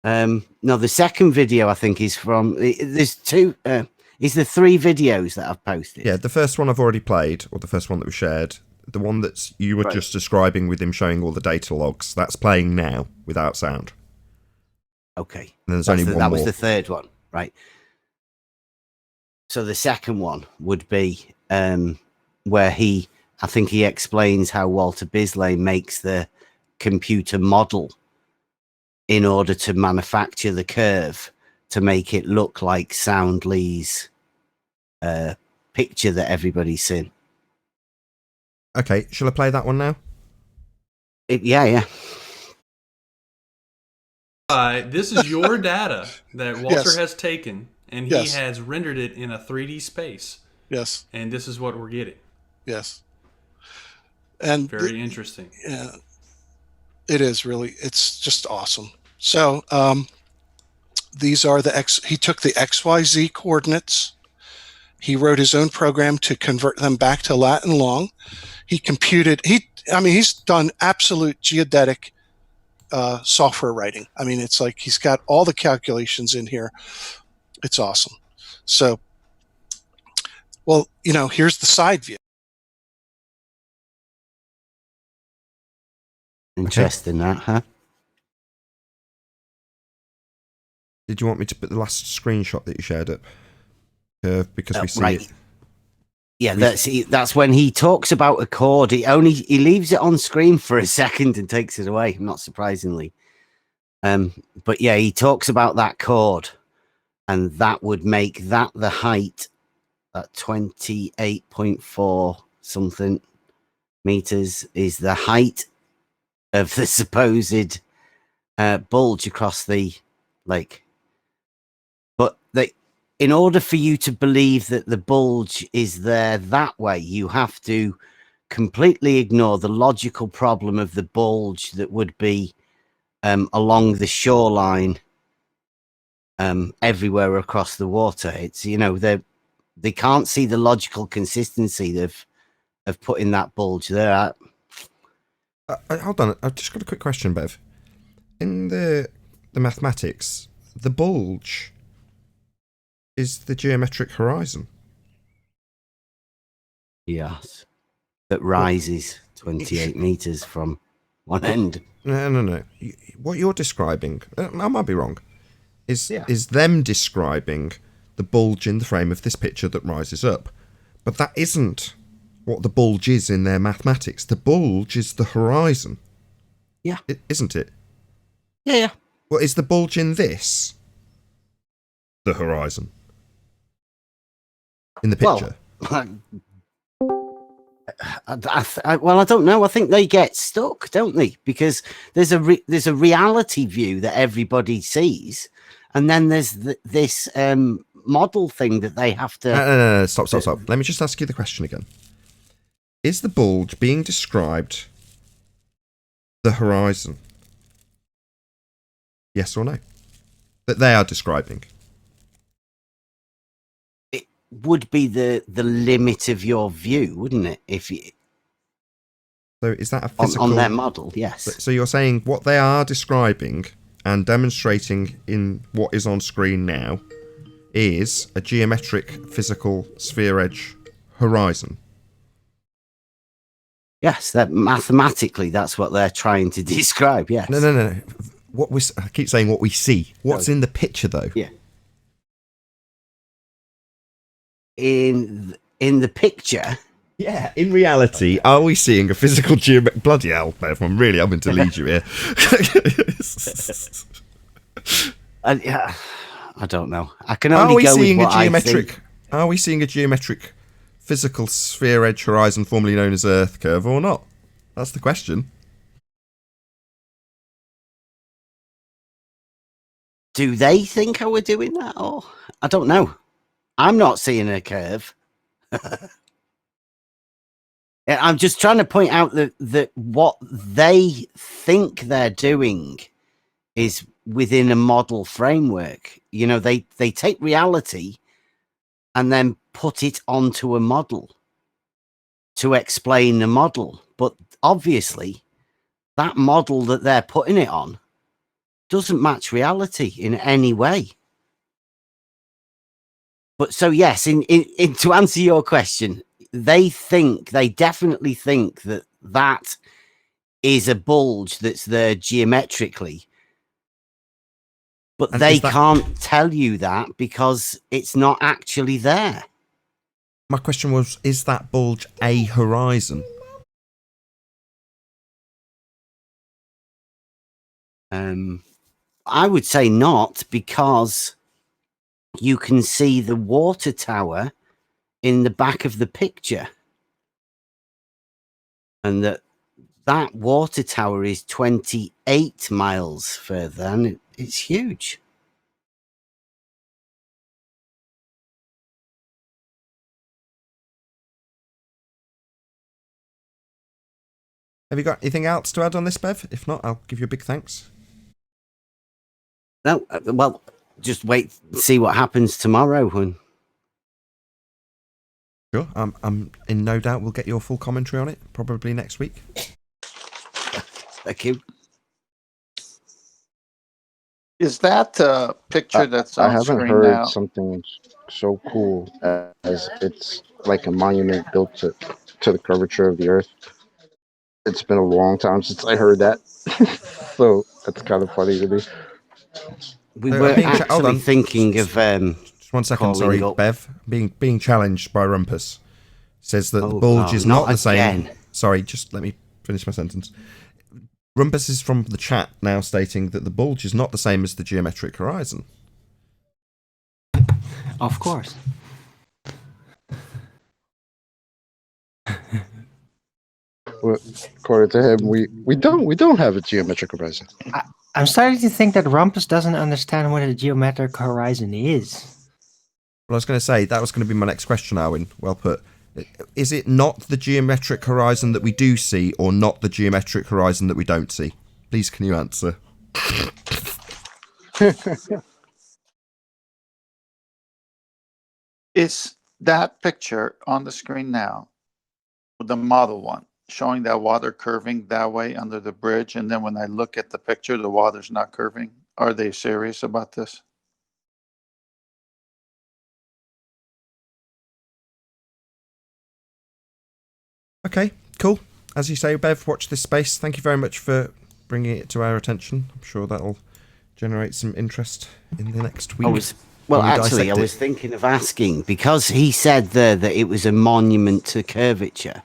No, the second video I think is from. There's two. Is the 3 videos that I've posted? Yeah, the first one I've already played, or the first one that was shared. The one that you were just describing with him showing all the data logs. That's playing now without sound. Okay. And there's only one more. That was the third one, right? So the second one would be where I think he explains how Walter Bisley makes the computer model in order to manufacture the curve to make it look like Soundly's picture that everybody's seen. Okay, shall I play that one now? Yeah. This is your data that Walter Yes. has taken, and he Yes. has rendered it in a 3D space. Yes. And this is what we're getting. Yes. And very interesting. Yeah, it is really. It's just awesome. So these are he took the XYZ coordinates. He wrote his own program to convert them back to Latin long. He computed. He's done absolute geodetic software writing. I mean, it's like he's got all the calculations in here. It's awesome. So, well, here's the side view. Interesting, that, huh? Did you want me to put the last screenshot that you shared up? Because we see right. it. Yeah, that's when he talks about a chord. He leaves it on screen for a second and takes it away, not surprisingly. But yeah, he talks about that chord, and that would make that the height at 28.4 something meters is the height of the supposed bulge across the lake. But in order for you to believe that the bulge is there that way, you have to completely ignore the logical problem of the bulge that would be along the shoreline everywhere across the water. It's, they can't see the logical consistency of putting that bulge there. Hold on, I've just got a quick question, Bev. In the mathematics, the bulge is the geometric horizon. Yes. That rises 28 meters from one end. No. What you're describing, I might be wrong, is them describing the bulge in the frame of this picture that rises up. But that isn't what the bulge is in their mathematics. The bulge is the horizon. Yeah. Isn't it? Yeah. Well, is the bulge in this the horizon? In the picture? Well, I don't know. I think they get stuck, don't they? Because there's a reality view that everybody sees, and then there's this model thing that they have to... No. Stop. Let me just ask you the question again. Is the bulge being described the horizon? Yes or no? That they are describing? It would be the limit of your view, wouldn't it? If you... So is that a physical... On their model, yes. So you're saying what they are describing and demonstrating in what is on screen now is a geometric physical sphere edge horizon? Yes, that mathematically, that's what they're trying to describe. Yes. No. I keep saying what we see. What's in the picture, though? Yeah. In the picture. Yeah. In reality, are we seeing a physical geometric? Bloody hell, Bev! I'm having to lead you here. I don't know. I can only go with what I think. Are we seeing a geometric physical sphere edge horizon formerly known as Earth curve or not? That's the question. Do they think how we're doing that? Or I don't know. I'm not seeing a curve. I'm just trying to point out that what they think they're doing is within a model framework. They take reality and then put it onto a model to explain the model. But obviously, that model that they're putting it on doesn't match reality in any way. But so, yes, in to answer your question, they definitely think that is a bulge that's there geometrically. But And they is that- can't tell you that because it's not actually there. My question was, is that bulge a horizon? I would say not, because you can see the water tower in the back of the picture. And that water tower is 28 miles further, and it's huge. Have you got anything else to add on this, Bev? If not, I'll give you a big thanks. No, well, just wait, see what happens tomorrow. Sure, I'm in no doubt we'll get your full commentary on it, probably next week. Thank you. Is that picture that's I on haven't screen heard now? something so cool as it's like a monument built to the curvature of the Earth. It's been a long time since I heard that, so that's kind of funny to me. We were actually thinking of just 1 second, sorry, up. Bev. Being challenged by Rumpus. Says that the Oh, bulge no, is not the again. same. Sorry, just let me finish my sentence. Rumpus is from the chat now stating that the bulge is not the same as the geometric horizon. Of course. Well, according to him, we don't have a geometric horizon. I'm starting to think that Rumpus doesn't understand what a geometric horizon is. Well, I was going to say, that was going to be my next question, Arwin. Well put. Is it not the geometric horizon that we do see, or not the geometric horizon that we don't see? Please, can you answer? Is that picture on the screen now, the model one, showing that water curving that way under the bridge? And then when I look at the picture, the water's not curving. Are they serious about this? Okay, cool. As you say, Bev, watch this space. Thank you very much for bringing it to our attention. I'm sure that'll generate some interest in the next week. I was thinking of asking, because he said there that it was a monument to curvature.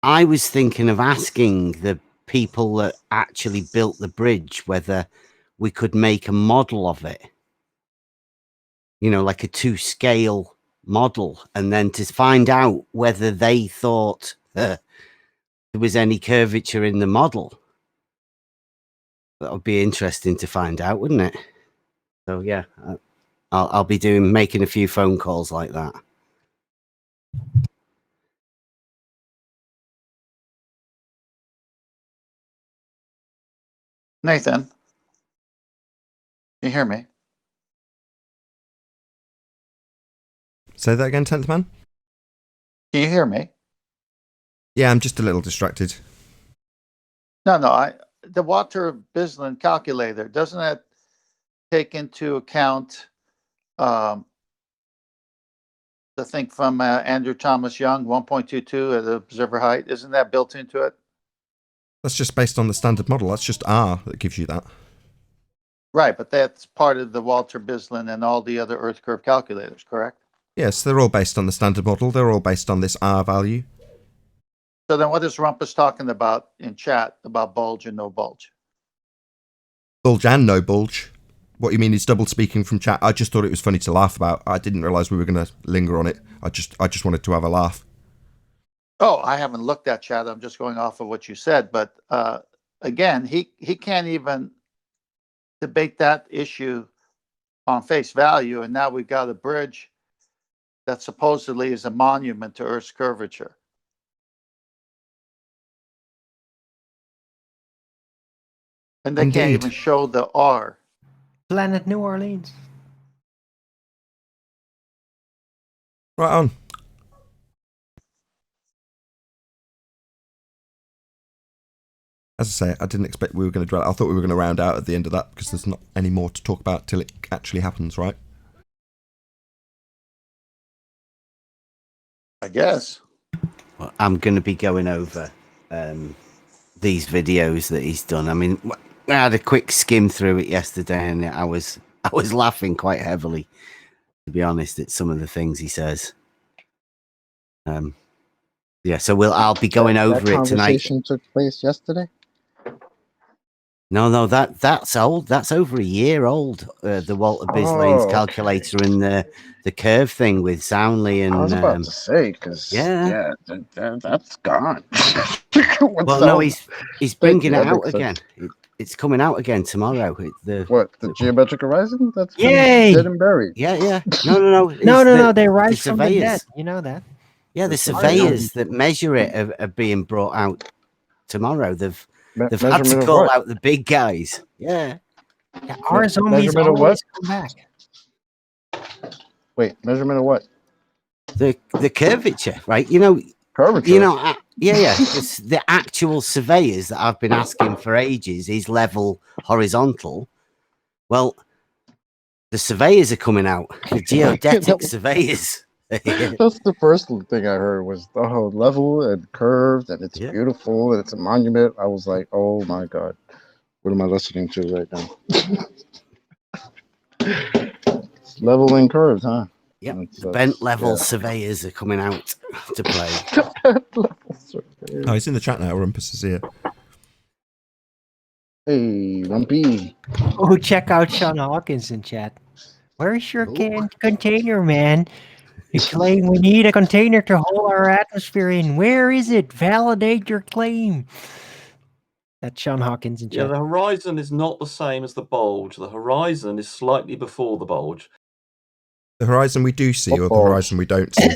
I was thinking of asking the people that actually built the bridge whether we could make a model of it. You know, like a 2-scale model, and then to find out whether they thought there was any curvature in the model. That would be interesting to find out, wouldn't it? So yeah, I'll be making a few phone calls like that. Nathan, can you hear me? Say that again, 10th man? Can you hear me? Yeah, I'm just a little distracted. No, the Walter Bislin calculator, doesn't that take into account the thing from Andrew Thomas Young, 1.22 at the observer height? Isn't that built into it? That's just based on the standard model. That's just R that gives you that. Right, but that's part of the Walter Bislin and all the other Earth curve calculators, correct? Yes, they're all based on the standard model. They're all based on this R value. So then what is Rumpus talking about in chat about bulge and no bulge? Bulge and no bulge. What you mean is double speaking from chat. I just thought it was funny to laugh about. I didn't realise we were going to linger on it. I just wanted to have a laugh. Oh, I haven't looked at chat. I'm just going off of what you said. But again, he can't even debate that issue on face value. And now we've got a bridge that supposedly is a monument to Earth's curvature. And they can't even show the R. Planet New Orleans. Right on. As I say, I didn't expect we were going to dwell. I thought we were going to round out at the end of that because there's not any more to talk about till it actually happens, right? I guess. Well, I'm going to be going over these videos that he's done. I mean, I had a quick skim through it yesterday, and I was I was laughing quite heavily, to be honest, at some of the things he says. Yeah, so I'll be going over it tonight. That conversation took place yesterday? No, that's old. That's over a year old. The Walter Bislane's calculator and the curve thing with Soundly and. I was about to say because that's gone. Well, no, he's bringing it out again. It's coming out again tomorrow. The geometric horizon? That's Yay! dead and buried. Yeah. No. No. They rise from the dead. You know that. Yeah, the surveyors that measure it are being brought out tomorrow. They've had to call out the big guys. Yeah. Our zombies always come back. Wait, measurement of what? The curvature, right? You know, curvature. You know, It's the actual surveyors that I've been asking for ages is level horizontal. Well, the surveyors are coming out. The geodetic surveyors. That's the first thing I heard was level and curved, and it's beautiful, and it's a monument. I was like, oh my god, what am I listening to right now? It's level and curved, huh? Yep. Bent level surveyors are coming out to play. Oh, he's in the chat now. Rumpus is here. Hey, Rumpy. Oh, check out Sean Hawkins in chat. Where's your container, man? You claim we need a container to hold our atmosphere in. Where is it? Validate your claim. That's Sean Hawkins in chat. Yeah, the horizon is not the same as the bulge. The horizon is slightly before the bulge. The horizon we do see, or the horizon we don't see?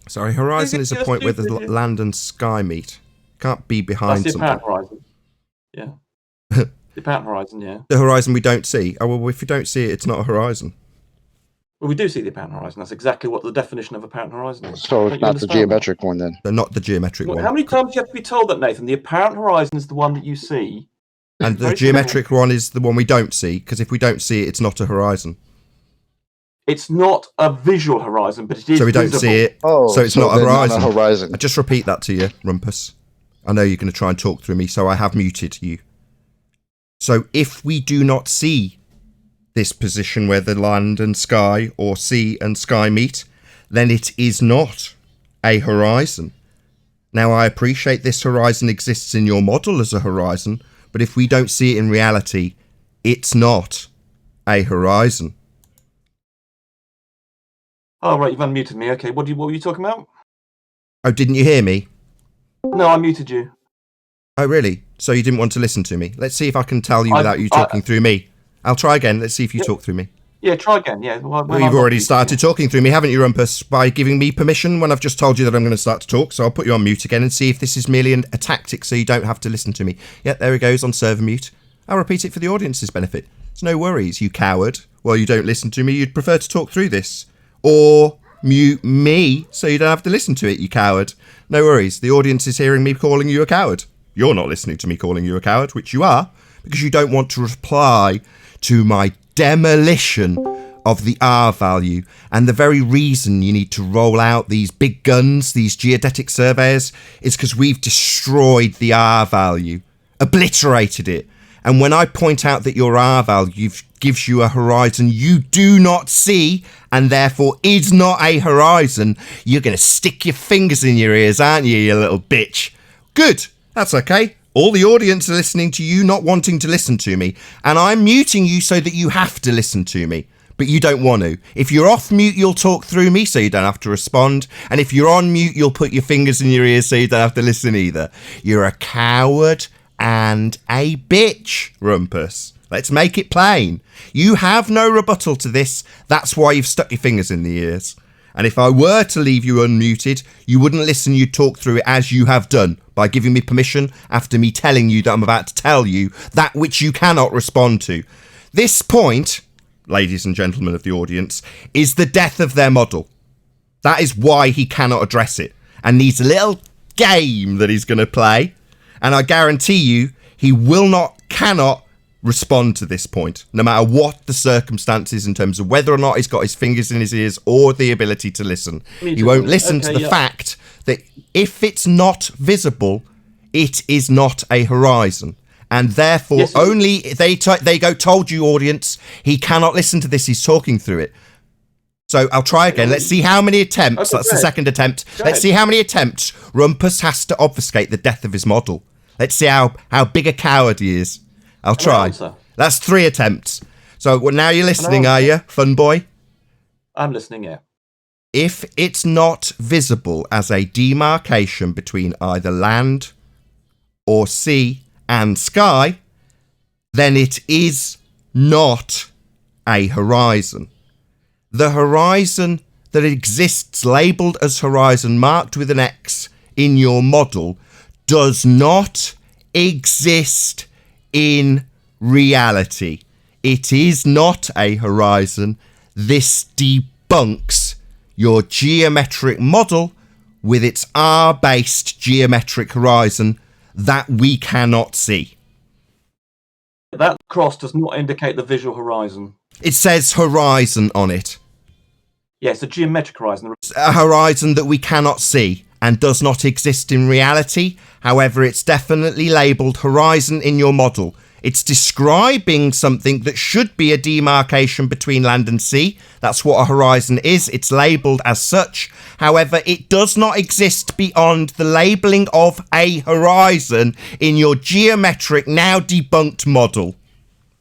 Sorry, horizon is a point where the land and sky meet. Can't be behind That's the something. apparent horizon. Yeah. The apparent horizon, yeah. The horizon we don't see. Oh, well, if we don't see it, it's not a horizon. Well, we do see the apparent horizon. That's exactly what the definition of apparent horizon is. So it's not the geometric one then? They're not the geometric one. How many times do you have to be told that, Nathan? The apparent horizon is the one that you see. And the geometric one is the one we don't see, because if we don't see it, it's not a horizon. It's not a visual horizon, but it is. So we don't see it. Oh, so it's not a horizon. Not a horizon. I just repeat that to you, Rumpus. I know you're going to try and talk through me, so I have muted you. So if we do not see this position where the land and sky, or sea and sky meet, then it is not a horizon. Now, I appreciate this horizon exists in your model as a horizon, but if we don't see it in reality, it's not a horizon. Oh, right, you've unmuted me. Okay, what were you talking about? Oh, didn't you hear me? No, I muted you. Oh, really? So you didn't want to listen to me? Let's see if I can tell you without you talking through me. I'll try again. Let's see if you talk through me. Yeah, try again. Yeah. Well, you've already started talking through me, haven't you, Rumpus, by giving me permission when I've just told you that I'm going to start to talk. So I'll put you on mute again and see if this is merely a tactic so you don't have to listen to me. Yeah, there he goes on server mute. I'll repeat it for the audience's benefit. It's no worries, you coward. Well, you don't listen to me. You'd prefer to talk through this. Or mute me so you don't have to listen to it, you coward. No worries. The audience is hearing me calling you a coward. You're not listening to me calling you a coward, which you are, because you don't want to reply to my demolition of the R value. And the very reason you need to roll out these big guns, these geodetic surveyors, is because we've destroyed the R value, obliterated it. And when I point out that your R value gives you a horizon you do not see, and therefore is not a horizon, you're going to stick your fingers in your ears, aren't you, you little bitch? Good. That's okay. All the audience are listening to you not wanting to listen to me, and I'm muting you so that you have to listen to me, but you don't want to. If you're off mute, you'll talk through me so you don't have to respond, and if you're on mute, you'll put your fingers in your ears so you don't have to listen either. You're a coward and a bitch, Rumpus. Let's make it plain. You have no rebuttal to this. That's why you've stuck your fingers in the ears. And if I were to leave you unmuted, you wouldn't listen, you'd talk through it as you have done, by giving me permission after me telling you that I'm about to tell you that which you cannot respond to. This point, ladies and gentlemen of the audience, is the death of their model. That is why he cannot address it, and needs a little game that he's going to play. And I guarantee you, he cannot respond to this point, no matter what the circumstances in terms of whether or not he's got his fingers in his ears or the ability to listen. He won't listen to the fact that if it's not visible, it is not a horizon. And therefore, Yes, only they go, told you, audience, he cannot listen to this. He's talking through it. So I'll try again. Let's see how many attempts. Okay, That's the second attempt. Go Let's ahead. see how many attempts Rumpus has to obfuscate the death of his model. Let's see how big a coward he is. I'll try. answer? That's 3 attempts. So well, now you're listening, are you, fun boy? I'm listening, yeah. If it's not visible as a demarcation between either land or sea and sky, then it is not a horizon. The horizon that exists labelled as horizon, marked with an X in your model, does not exist in reality. It is not a horizon. This debunks your geometric model with its R-based geometric horizon that we cannot see. That cross does not indicate the visual horizon. It says horizon on it. Yes, a geometric horizon. A horizon that we cannot see and does not exist in reality. However, it's definitely labelled horizon in your model. It's describing something that should be a demarcation between land and sea. That's what a horizon is. It's labelled as such. However, it does not exist beyond the labelling of a horizon in your geometric, now debunked model.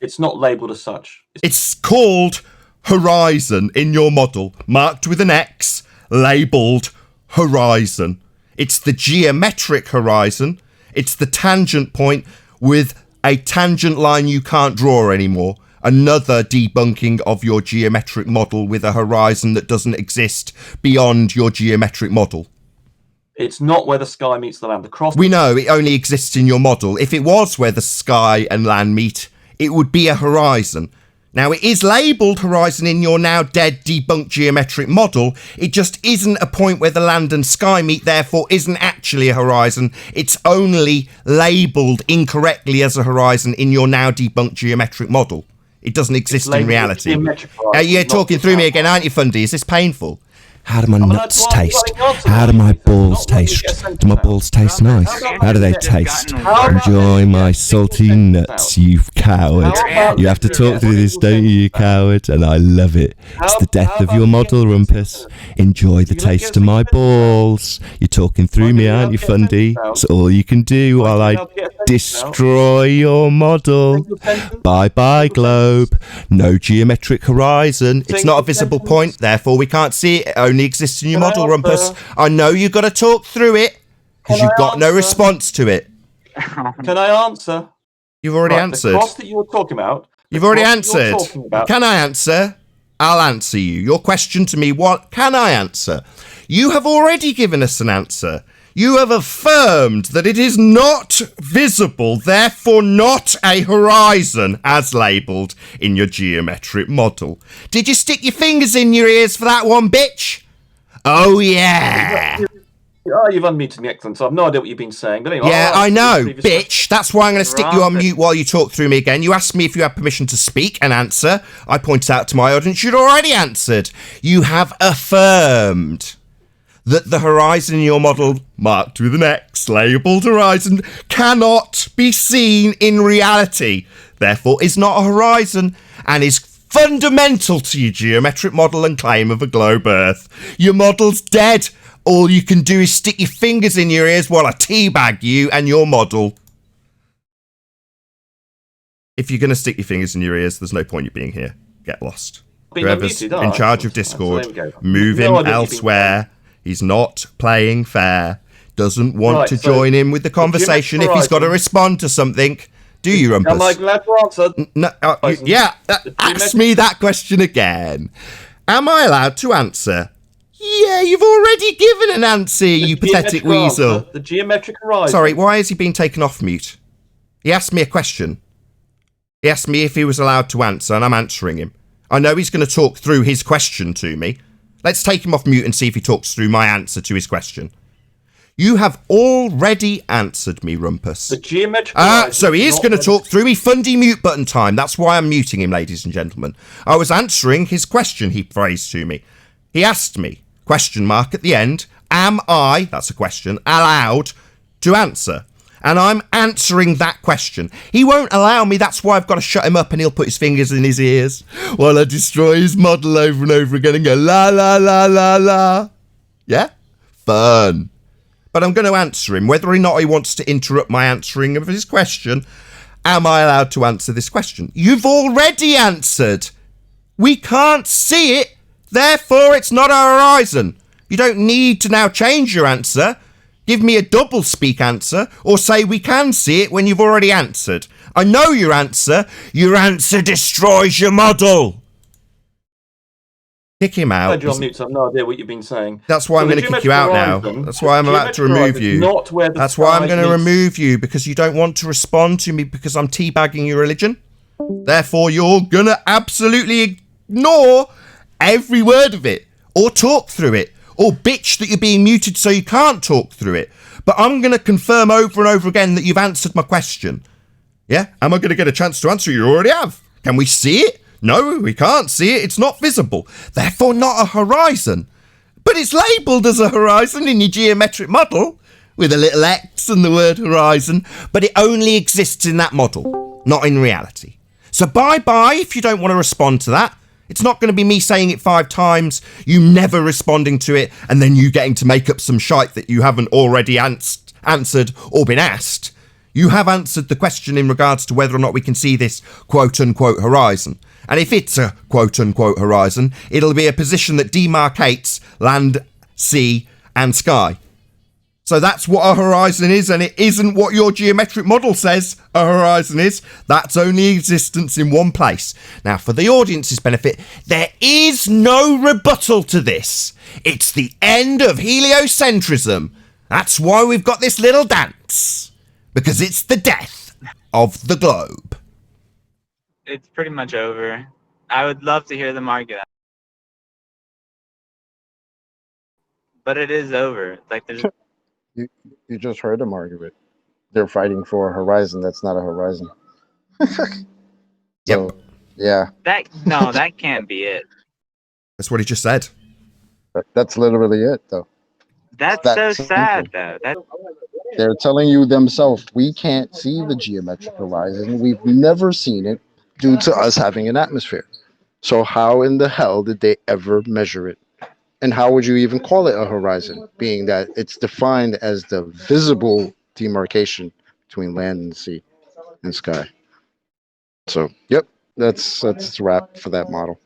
It's not labelled as such. It's called horizon in your model, marked with an X, labelled horizon. It's the geometric horizon. It's the tangent point with a tangent line you can't draw anymore. Another debunking of your geometric model with a horizon that doesn't exist beyond your geometric model. It's not where the sky meets the land. The cross. We know it only exists in your model. If it was where the sky and land meet, it would be a horizon. Now, it is labelled horizon in your now dead debunked geometric model. It just isn't a point where the land and sky meet, therefore isn't actually a horizon. It's only labelled incorrectly as a horizon in your now debunked geometric model. It doesn't exist in reality. You're talking through me again, aren't you, Fundy? Is this painful? How do my nuts taste? How do my balls taste? Do my balls taste nice? How do they taste? Enjoy my salty nuts, you coward. You have to talk through this, don't you, you coward? And I love it. It's the death of your model, Rumpus. Enjoy the taste of my balls. You're talking through me, aren't you, Fundy? It's all you can do while I destroy your model. Bye-bye, globe. No geometric horizon. It's not a visible point, therefore we can't see it. It only exists in your model, Rumpus. I know you've got to talk through it because you've got no response to it. Can I answer? You've already answered. The cross that you were talking about. You've already answered. Can I answer? I'll answer you. Your question to me, what can I answer? You have already given us an answer. You have affirmed that it is not visible, therefore not a horizon, as labelled in your geometric model. Did you stick your fingers in your ears for that one, bitch? Oh, yeah. Oh, you've unmuted me, excellent. So I've no idea what you've been saying. But anyway, Yeah, I know, bitch. That's why I'm going to stick you on mute while you talk through me again. You asked me if you had permission to speak and answer. I pointed out to my audience you'd already answered. You have affirmed that the horizon in your model, marked with an X, labelled horizon, cannot be seen in reality. Therefore, is not a horizon and is fundamental to your geometric model and claim of a globe Earth. Your model's dead. All you can do is stick your fingers in your ears while I teabag you and your model. If you're going to stick your fingers in your ears, there's no point you being here. Get lost. Whoever's in charge of Discord, move him elsewhere. He's not playing fair. Doesn't want to join in with the conversation if he's got to respond to something. Do you, Rumpus? Am I glad to answer? No, ask me that question again. Am I allowed to answer? Yeah, you've already given an answer, you pathetic weasel. The geometric horizon. Sorry, why has he been taken off mute? He asked me a question. He asked me if he was allowed to answer, and I'm answering him. I know he's going to talk through his question to me. Let's take him off mute and see if he talks through my answer to his question. You have already answered me, Rumpus. The geometric so he is going to talk through me. Fundy mute button time. That's why I'm muting him, ladies and gentlemen. I was answering his question he phrased to me. He asked me, question mark at the end, am I, that's a question, allowed to answer? And I'm answering that question. He won't allow me, that's why I've got to shut him up, and he'll put his fingers in his ears while I destroy his model over and over again and go, la, la, la, la, la. Yeah? Fun. But I'm going to answer him. Whether or not he wants to interrupt my answering of his question, am I allowed to answer this question? You've already answered. We can't see it, therefore it's not a horizon. You don't need to now change your answer. Give me a double speak answer, or say we can see it when you've already answered. I know your answer. Your answer destroys your model. Kick him out. John Mutes, I've no idea what you've been saying. That's why I'm going to kick you out now. That's why I'm about to remove you. That's why I'm going to remove you, because you don't want to respond to me because I'm teabagging your religion. Therefore, you're going to absolutely ignore every word of it, or talk through it, or bitch that you're being muted so you can't talk through it. But I'm going to confirm over and over again that you've answered my question. Yeah? Am I going to get a chance to answer? You already have. Can we see it? No, we can't see it. It's not visible. Therefore, not a horizon. But it's labelled as a horizon in your geometric model, with a little X and the word horizon, but it only exists in that model, not in reality. So bye-bye if you don't want to respond to that. It's not going to be me saying it 5 times, you never responding to it, and then you getting to make up some shite that you haven't already answered or been asked. You have answered the question in regards to whether or not we can see this quote-unquote horizon. And if it's a quote-unquote horizon, it'll be a position that demarcates land, sea, and sky. So that's what a horizon is, and it isn't what your geometric model says a horizon is. That's only existence in one place. Now, for the audience's benefit, there is no rebuttal to this. It's the end of heliocentrism. That's why we've got this little dance. Because it's the death of the globe. It's pretty much over. I would love to hear them argue that. But it is over. Like there's You just heard them argue it. They're fighting for a horizon that's not a horizon. Yep. Yeah. That can't be it. That's what he just said. That's literally it, though. That's so sad, though. They're telling you themselves, we can't see the geometric horizon. We've never seen it due to us having an atmosphere. So how in the hell did they ever measure it? And how would you even call it a horizon, being that it's defined as the visible demarcation between land and sea and sky? So, yep, that's a wrap for that model.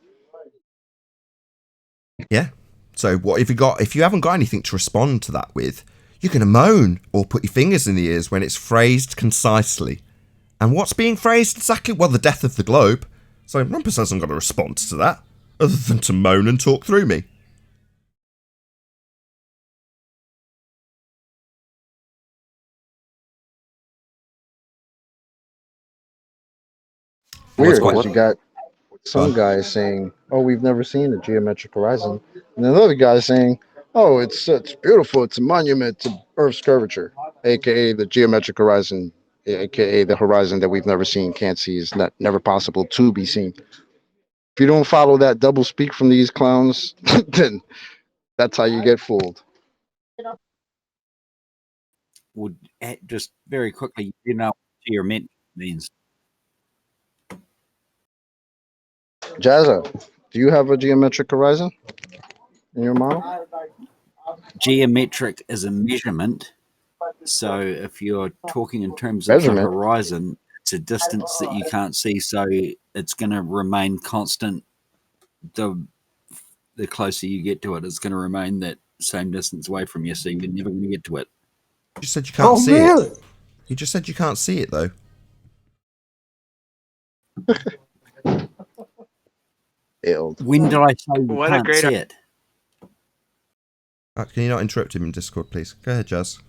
Yeah. So what if you haven't got anything to respond to that with, you're going to moan or put your fingers in the ears when it's phrased concisely. And what's being phrased exactly? Well, the death of the globe. So Rumpus hasn't got a response to that, other than to moan and talk through me. Weird, because you got some guys saying, "Oh, we've never seen a geometric horizon," and another guy saying, "Oh, it's beautiful. It's a monument to Earth's curvature, aka the geometric horizon, aka the horizon that we've never seen, can't see, is never possible to be seen." If you don't follow that double speak from these clowns, then that's how you get fooled. Would just very quickly, you know, what geometric means. Jazza, do you have a geometric horizon in your model? Geometric is a measurement. So if you're talking in terms of the horizon, it's a distance that you can't see. So it's going to remain constant. The closer you get to it, it's going to remain that same distance away from you. So you're never going to get to it. You said you can't see it. You just said you can't see it, though. When did I say you can't see it? Can you not interrupt him in Discord, please? Go ahead, Jazz.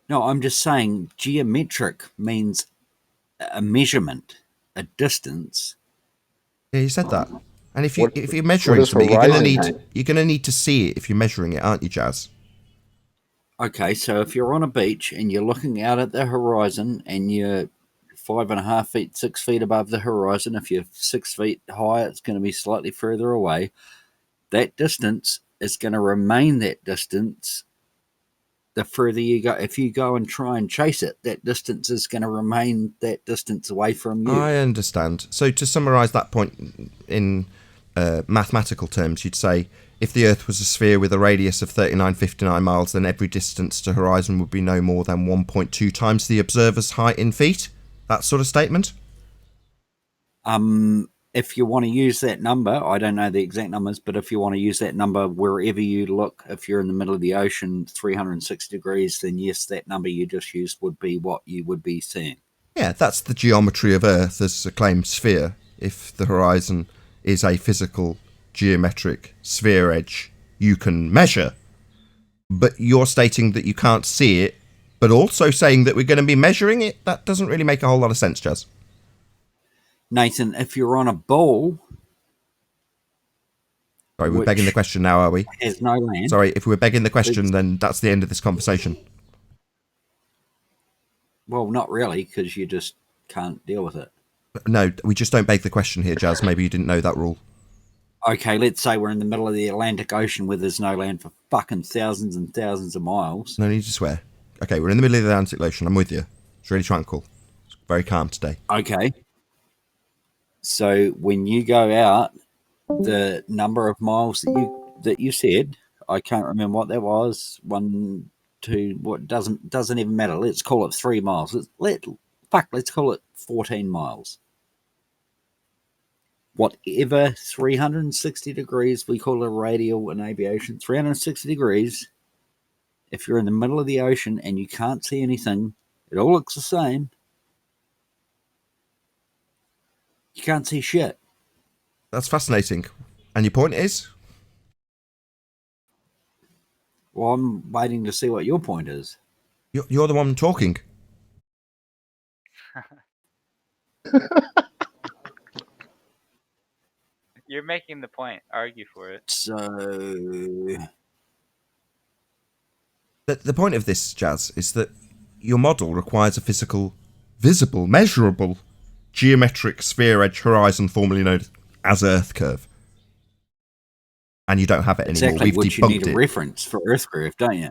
No, I'm just saying geometric means a measurement, a distance. Yeah, you said that. And if you're measuring something, you're gonna need to see it if you're measuring it, aren't you, Jazz? Okay, so if you're on a beach and you're looking out at the horizon and you're 5.5 feet, 6 feet above the horizon, if you're 6 feet high, it's going to be slightly further away. That distance is going to remain that distance the further you go, if you go and try and chase it, that distance is going to remain that distance away from you. I understand. So to summarise that point in mathematical terms, you'd say if the Earth was a sphere with a radius of 3959 miles, then every distance to horizon would be no more than 1.2 times the observer's height in feet? That sort of statement? If you want to use that number, I don't know the exact numbers, but if you want to use that number wherever you look, if you're in the middle of the ocean, 360 degrees, then yes, that number you just used would be what you would be seeing. Yeah, that's the geometry of Earth as a claimed sphere. If the horizon is a physical geometric sphere edge you can measure, but you're stating that you can't see it, but also saying that we're going to be measuring it, that doesn't really make a whole lot of sense, Jazz. Nathan, if you're on a ball... Sorry, we're begging the question now, are we? Has no land. Sorry, if we're begging the question, then that's the end of this conversation. Well, not really, because you just can't deal with it. No, we just don't beg the question here, Jazz. Maybe you didn't know that rule. Okay, let's say we're in the middle of the Atlantic Ocean where there's no land for fucking thousands and thousands of miles. No need to swear. Okay, we're in the middle of the Atlantic Ocean. I'm with you. It's really tranquil. It's very calm today. Okay. So when you go out, the number of miles that you said, I can't remember what that was. 1, 2, what doesn't even matter. Let's call it 3 miles. Let's call it 14 miles. Whatever 360 degrees, we call it radial in aviation, 360 degrees. If you're in the middle of the ocean and you can't see anything, it all looks the same. You can't see shit. That's fascinating. And your point is? Well, I'm waiting to see what your point is. You're the one talking. You're making the point. Argue for it. So... The point of this, Jazz, is that your model requires a physical, visible, measurable, geometric sphere edge horizon formerly known as Earth curve. And you don't have it anymore. Exactly, We've which debunked you need a it. reference for Earth curve, don't you?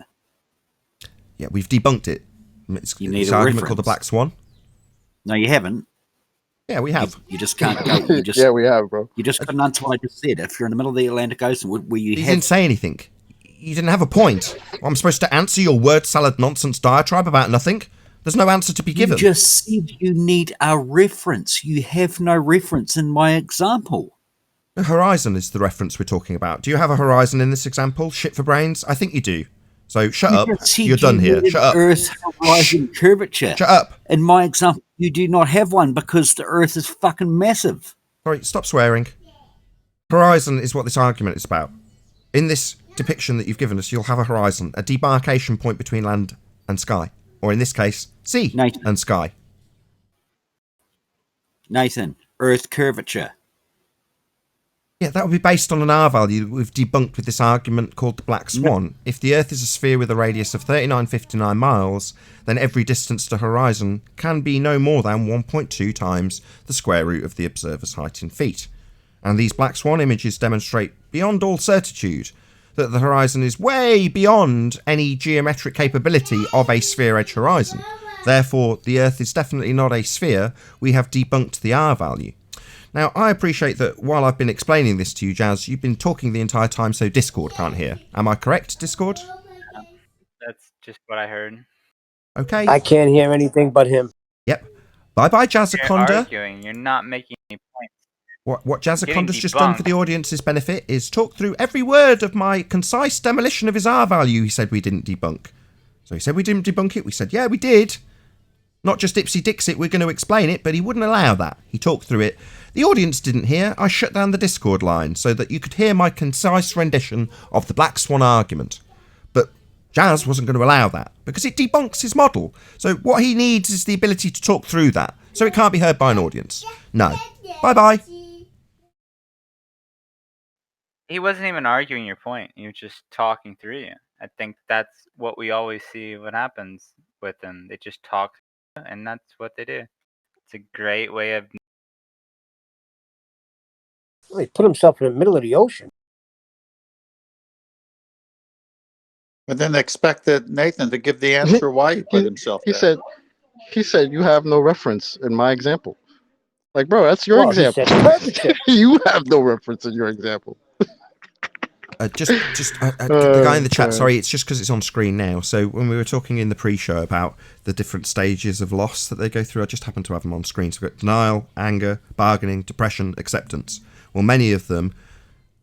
Yeah, we've debunked it. You need It's a an argument reference. called the Black Swan. No, you haven't. Yeah, we have. You just can't go. Yeah, we have, bro. You just couldn't answer what I just said. If you're in the middle of the Atlantic Ocean, where you didn't say anything. You didn't have a point. I'm supposed to answer your word salad nonsense diatribe about nothing. There's no answer to be given. You just said you need a reference. You have no reference in my example. The horizon is the reference we're talking about. Do you have a horizon in this example? Shit for brains? I think you do. So shut up. You're done here. Shut up. Earth's horizon curvature. Shut up. In my example, you do not have one because the Earth is fucking massive. Sorry, stop swearing. Horizon is what this argument is about. In this depiction that you've given us, you'll have a horizon, a demarcation point between land and sky. Or in this case, sea and sky. Nathan, Earth curvature. Yeah, that would be based on an R value we've debunked with this argument called the Black Swan. If the Earth is a sphere with a radius of 3959 miles, then every distance to horizon can be no more than 1.2 times the square root of the observer's height in feet. And these Black Swan images demonstrate beyond all certitude that the horizon is way beyond any geometric capability of a sphere edge horizon. Therefore, the Earth is definitely not a sphere. We have debunked the R value. Now, I appreciate that while I've been explaining this to you, Jazz, you've been talking the entire time so Discord can't hear. Am I correct, Discord? That's just what I heard. Okay. I can't hear anything but him. Yep. Bye-bye, You're Jazzaconda. arguing. You're not making any points. What Getting Jazzaconda's just done for debunked. the audience's benefit is talk through every word of my concise demolition of his R value he said we didn't debunk. So he said we didn't debunk it. We said, yeah, we did. Not just Ipsy Dixit, we're going to explain it, but he wouldn't allow that. He talked through it. The audience didn't hear. I shut down the Discord line so that you could hear my concise rendition of the Black Swan argument. But Jazz wasn't going to allow that because it debunks his model. So what he needs is the ability to talk through that so it can't be heard by an audience. No. Bye-bye. He wasn't even arguing your point. He was just talking through you. I think that's what we always see what happens with them. They just talk, and that's what they do. It's a great way of... Well, he put himself in the middle of the ocean. But then expected Nathan to give the answer why he put himself He there. said you have no reference in my example. Like, bro, that's your Well, he example. said purgative. You have no reference in your example. The guy in the chat, God. sorry, it's just because it's on screen now. So when we were talking in the pre-show about the different stages of loss that they go through, I just happen to have them on screen. So we've got denial, anger, bargaining, depression, acceptance. Well, many of them,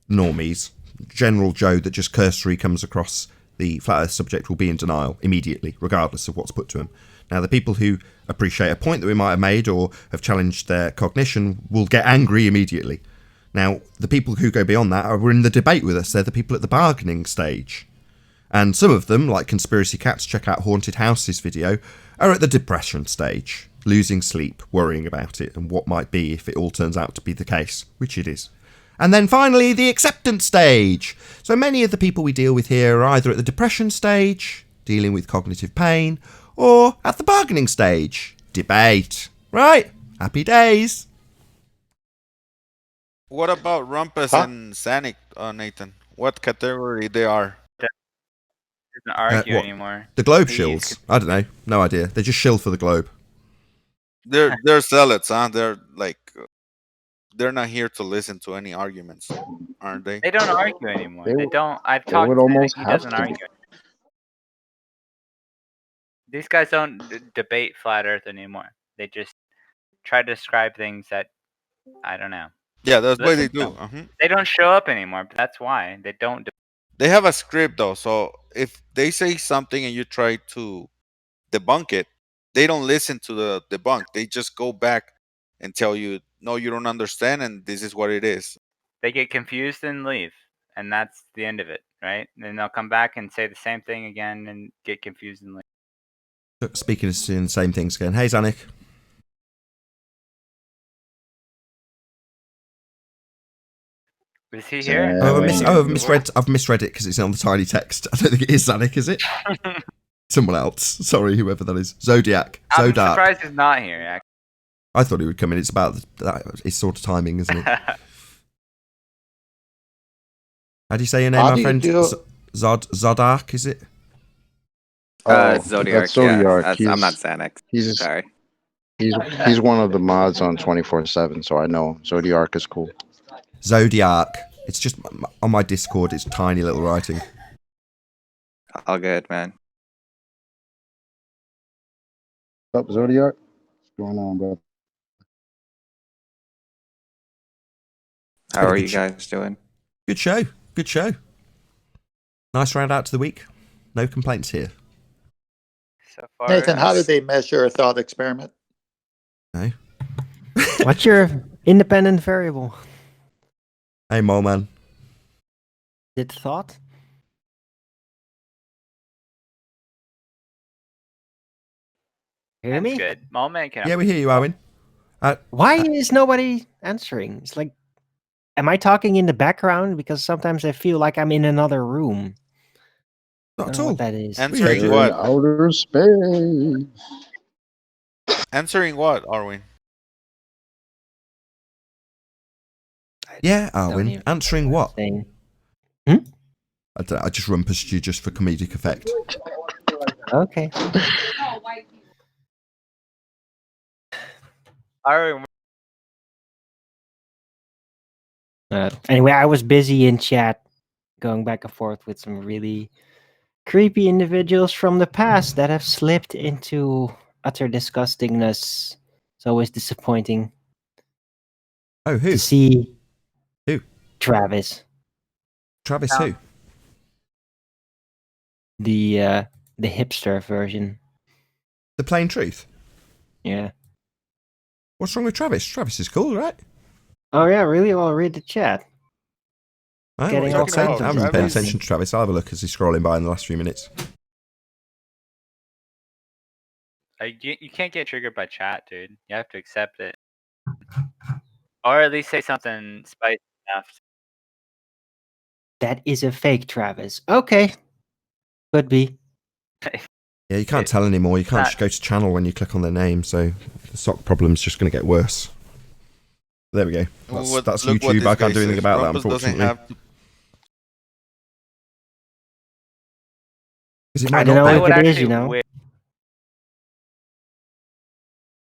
normies, General Joe that just cursory comes across the flat earth subject will be in denial immediately, regardless of what's put to him. Now, the people who appreciate a point that we might have made or have challenged their cognition will get angry immediately. Now, the people who go beyond that are in the debate with us. They're the people at the bargaining stage. And some of them, like Conspiracy Cats, check out Haunted Houses video, are at the depression stage, losing sleep, worrying about it, and what might be if it all turns out to be the case, which it is. And then finally, the acceptance stage. So many of the people we deal with here are either at the depression stage, dealing with cognitive pain, or at the bargaining stage, debate. Right? Happy days. What about Rumpus and Sanic, Nathan? What category they are? Doesn't argue anymore. The globe shills? I don't know. No idea. They just shill for the globe. They're zealots, huh? They're like they're not here to listen to any arguments, aren't they? They don't argue anymore. They They would- don't. I've they talked would to him. almost He have doesn't to. argue. These guys don't debate flat Earth anymore. They just try to describe things that I don't know. Yeah, that's what they Listen to do. them. They don't show up anymore. But that's why they don't. They have a script though, so if they say something and you try to debunk it, they don't listen to the debunk. They just go back and tell you, no, you don't understand, and this is what it is. They get confused and leave, and that's the end of it, right? Then they'll come back and say the same thing again and get confused and leave. Speaking of seeing the same things again. Hey, Zanik. Is he here? I've misread it because it's on the tiny text. I don't think it is Zanik, is it? Someone else. Sorry, whoever that is. Zodiac. I'm Zodark. surprised he's not here. Actually. I thought he would come in. It's about it's sort of timing, isn't it? How do you say your name, How my do you friend? do- Zodark, is it? Zodiac. That's Zodiac. Yeah, I'm not Xanax. Sorry. He's one of the mods on 24/7, so I know Zodiac is cool. Zodiac. It's just on my Discord. It's tiny little writing. All good, man. What's up, Zodiac? What's going on, bro? How are you guys doing? Good show. Good show. Nice round out to the week. No complaints here. So far, Nathan, how did they measure a thought experiment? No. What's your independent variable? Hey, Mole Man. Is it thought? Hear me? Good. Moment can. Yeah, we hear you, Owen. Why is nobody answering? It's like, am I talking in the background? Because sometimes I feel like I'm in another room. Not at all. What that is. Answering In what? outer space. Answering what, Arwin? Yeah, Don't Arwin. even- Answering what? Saying. I just rumpused you just for comedic effect. Okay. Anyway, I was busy in chat going back and forth with some really creepy individuals from the past that have slipped into utter disgustingness. It's always disappointing. Oh, who? To see Who? Travis. Travis who? The hipster version. The plain truth. Yeah. What's wrong with Travis? Travis is cool, right? Oh yeah, really? Well, read the chat. I Getting all kinds I of haven't paid information. attention to Travis. I'll have a look as he's scrolling by in the last few minutes. You can't get triggered by chat, dude. You have to accept it, or at least say something spicy enough. That is a fake Travis. Okay. Could be. Yeah, you can't tell anymore. You can't just go to channel when you click on their name, so the sock problem's just going to get worse. There we go. That's Look what YouTube. this I can't guy do anything says. about that, Rumpus doesn't unfortunately. have to Because it I might don't not know be. if would it is, actually you know. wish.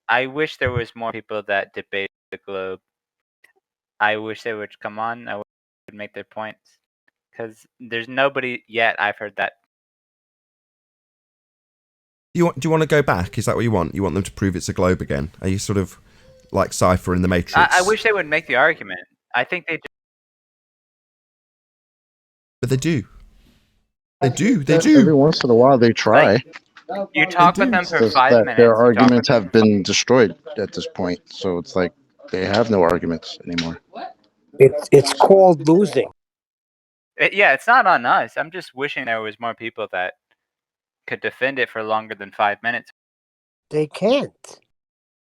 I wish there was more people that debate the globe. I wish they would come on. I would make their points because there's nobody yet I've heard that. Do you want to go back? Is that what you want? You want them to prove it's a globe again? Are you sort of like Cypher in the Matrix? I wish they would make the argument. I think they. But they do. They do. They do. Every once in a while, they try. You talk with them It's for just 5 that minutes. their you talk with arguments them have been destroyed at this point. So it's like they have no arguments anymore. It's called losing. Yeah, it's not on us. I'm just wishing there was more people that could defend it for longer than 5 minutes. They can't.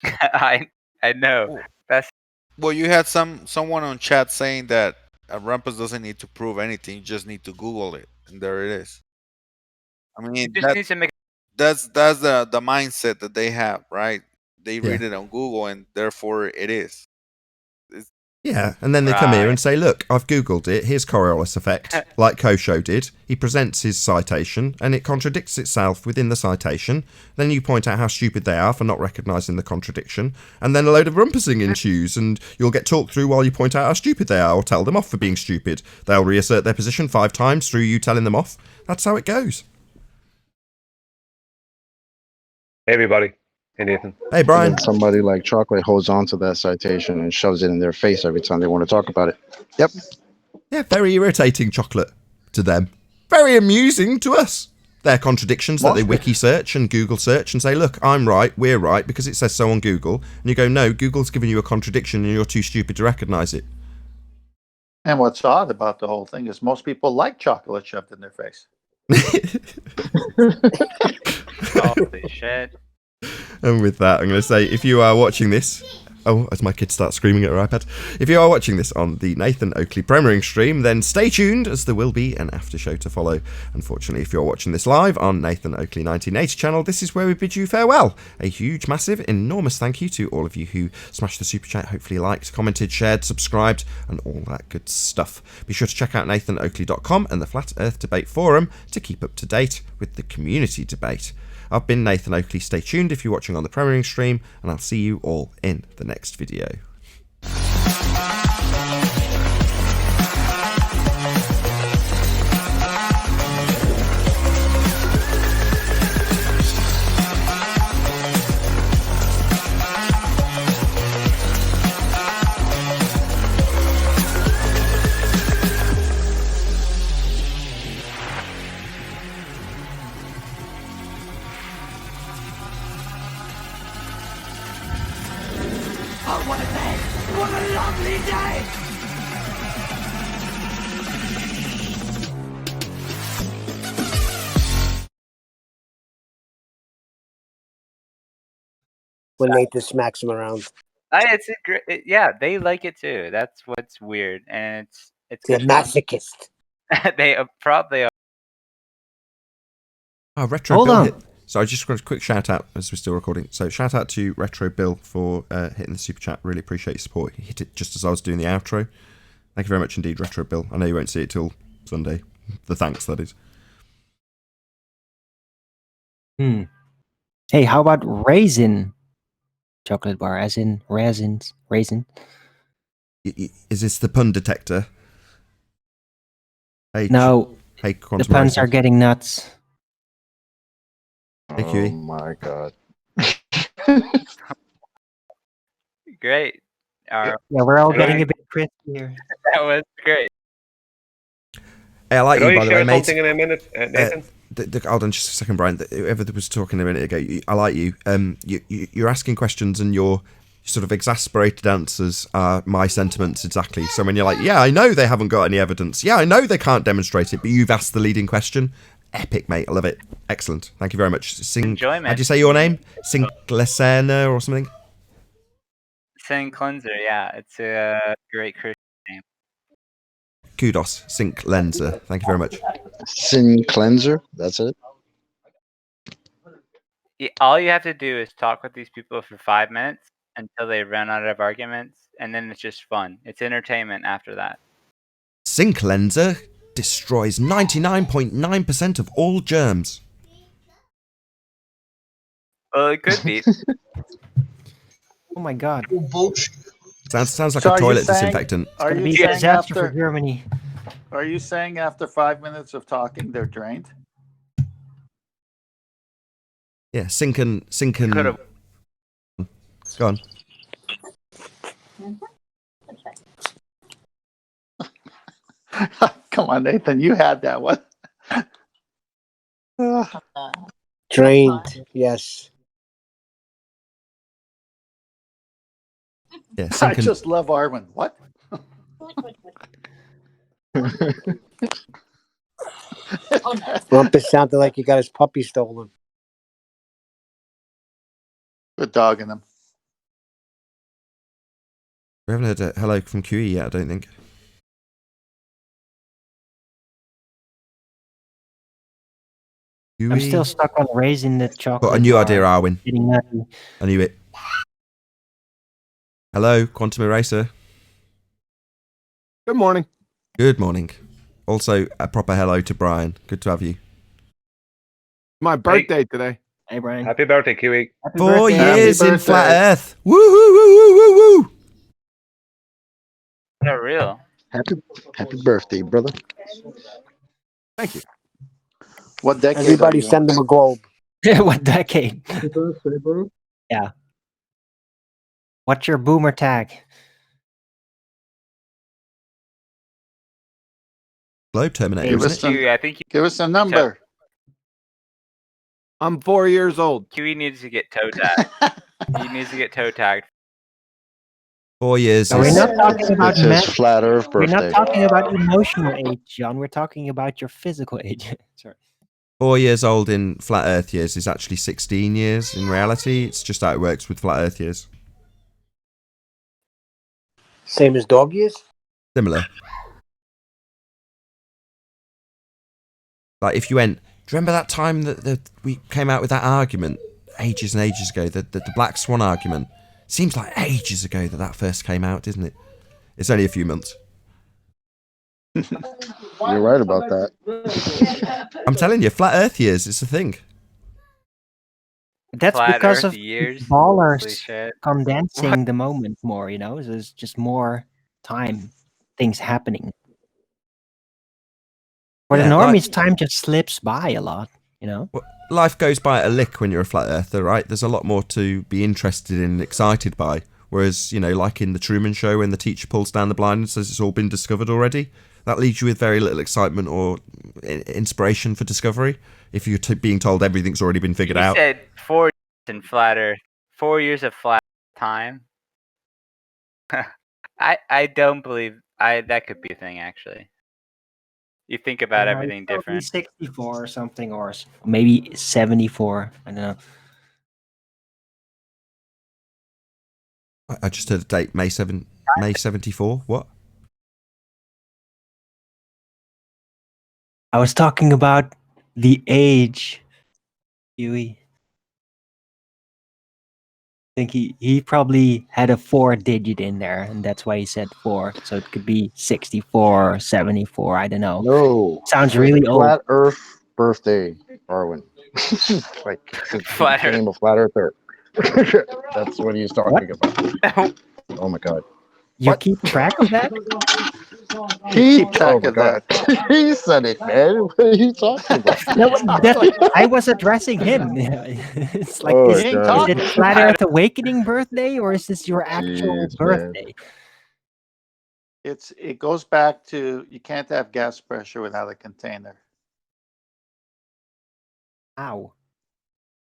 I know. That's Well, you had someone on chat saying that a Rumpus doesn't need to prove anything; you just need to Google it, and there it is. I mean, just needs to make. that's the mindset that they have, right? They read it on Google, and therefore it is. Yeah, and then they come here and say, look, I've Googled it, here's Coriolis effect, like Kosho did. He presents his citation, and it contradicts itself within the citation. Then you point out how stupid they are for not recognising the contradiction, and then a load of rumpusing ensues, and you'll get talked through while you point out how stupid they are, or tell them off for being stupid. They'll reassert their position 5 times through you telling them off. That's how it goes. Hey, everybody. Hey, Nathan. Hey, Brian. And then somebody like Chocolate holds on to that citation and shoves it in their face every time they want to talk about it. Yep. Yeah, very irritating, Chocolate, to them. Very amusing to us. Their contradictions that they wiki search and Google search and say, look, I'm right, we're right, because it says so on Google. And you go, no, Google's giving you a contradiction and you're too stupid to recognise it. And what's odd about the whole thing is most people like chocolate shoved in their face. Holy shit. And with that, I'm going to say, if you are watching this... Oh, as my kids start screaming at her iPad. If you are watching this on the Nathan Oakley premiering stream, then stay tuned, as there will be an after show to follow. Unfortunately, if you're watching this live on Nathan Oakley 1980 channel, this is where we bid you farewell. A huge, massive, enormous thank you to all of you who smashed the super chat, hopefully liked, commented, shared, subscribed, and all that good stuff. Be sure to check out nathanoakley.com and the Flat Earth Debate Forum to keep up to date with the community debate. I've been Nathan Oakley. Stay tuned if you're watching on the premiering stream, and I'll see you all in the next video. Oh, what a day! What a lovely day! When Nathan smacks him around. It's a great. Yeah, they like it too. That's what's weird, and it's. They're good fun. masochist. They probably are. Oh, Retro Hold Bill on. hit. So I just got a quick shout out as we're still recording. So shout out to Retro Bill for hitting the super chat. Really appreciate your support. He hit it just as I was doing the outro. Thank you very much indeed, Retro Bill. I know you won't see it till Sunday. The thanks, that is. Hey, how about raisin chocolate bar, as in raisins? Raisin. Is this the pun detector? Hey, No, hey, the Quantum puns are Raisins. getting nuts. Hey, Oh QE. my god. Great. Yeah, we're all getting a bit crispy here. That was great. Hey, I like Can you, I by the way, share mate. something in a minute, Nathan? Hold on just a second, Brian. Whoever was talking a minute ago, I like you. You're asking questions and your sort of exasperated answers are my sentiments exactly. So when you're like, yeah, I know they haven't got any evidence. Yeah, I know they can't demonstrate it, but you've asked the leading question. Epic, mate. I love it. Excellent. Thank you very much. Enjoyment. How do you say your name? Sinclair or something? Sin Cleanser, yeah. It's a great Christian name. Kudos. Sync Lenser. Thank you very much. Sin cleanser. That's it. All you have to do is talk with these people for 5 minutes until they run out of arguments, and then it's just fun. It's entertainment after that. Sync Lenser? destroys 99.9% of all germs. Well, it could be. Oh my god. Sounds like So a are you toilet saying- disinfectant. It's Are gonna you be a saying disaster for after? Germany. Are you saying after 5 minutes of talking, they're drained? Yeah, sink and Could've- Go on. Come on, Nathan, you had that one. Drained. Yes. Yeah, I sink and just love Arwen. What? Rumpus sounded like he got his puppy stolen. Good dogging him. we haven't heard a hello from QE yet, I don't think. I'm still stuck on raising the chocolate. Got a new bar. idea, Arwin. Getting nutty. I knew it. Hello, Quantum Eraser. Good morning. Good morning. Also, a proper hello to Brian. Good to have you. My birthday today. Hey, Brian. Happy birthday, QE. Happy 4 birthday. years Happy in Flat birthday. Earth. Woo, woo, woo, woo, woo, woo. Not real. Happy birthday, brother. Thank you. What decade Everybody are you send him a globe. What decade? Happy birthday, bro. Yeah. What's your boomer tag? Globe Terminator, Give us isn't it? some, QE, I think give us a number. I'm 4 years old. QE needs to get toe tagged. He needs to get toe tagged. 4 years So we're is... not talking about It's his flat Earth We're birthday. not talking about emotional age, John. We're talking about your physical age. Sorry. 4 years old in Flat Earth years is actually 16 years in reality. It's just how it works with Flat Earth years. Same as dog years? Similar. Like if you went, do you remember that time that we came out with that argument ages and ages ago, the Black Swan argument? Seems like ages ago that first came out, didn't it? It's only a few months. You're right about that. I'm telling you, Flat Earth years, it's a thing. That's Flat because Earth of years. ballers Holy shit. condensing the moment more, you know? So there's just more time, things happening. For the Yeah, normies, time just slips by a lot, you know? Well, life goes by at a lick when you're a Flat Earther, right? There's a lot more to be interested in and excited by. Whereas, you know, like in The Truman Show, when the teacher pulls down the blind and says it's all been discovered already, that leaves you with very little excitement or inspiration for discovery if you're being told everything's already been figured You out. said 4 years in flat Earth. 4 years of flat time. I don't believe that could be a thing actually. You think about everything Probably different. 64 or something, or maybe 74. I don't know. I just heard a date, May 74. What? I was talking about the age, Huey. I think he probably had a 4-digit in there, and that's why he said 4. So it could be 64 or 74. I don't know. No. Sounds really old. Flat Earth birthday, Arwen. Like since he Flat became a flat earther. That's what he's talking about. Oh my god. You keep track of that? Keep track of God. that. He said it, man. What are you talking about? No, I was addressing him. It's like, Oh is my God. it Flat Earth Awakening birthday, or is this your actual Jeez, man. birthday? It goes back to you can't have gas pressure without a container. How?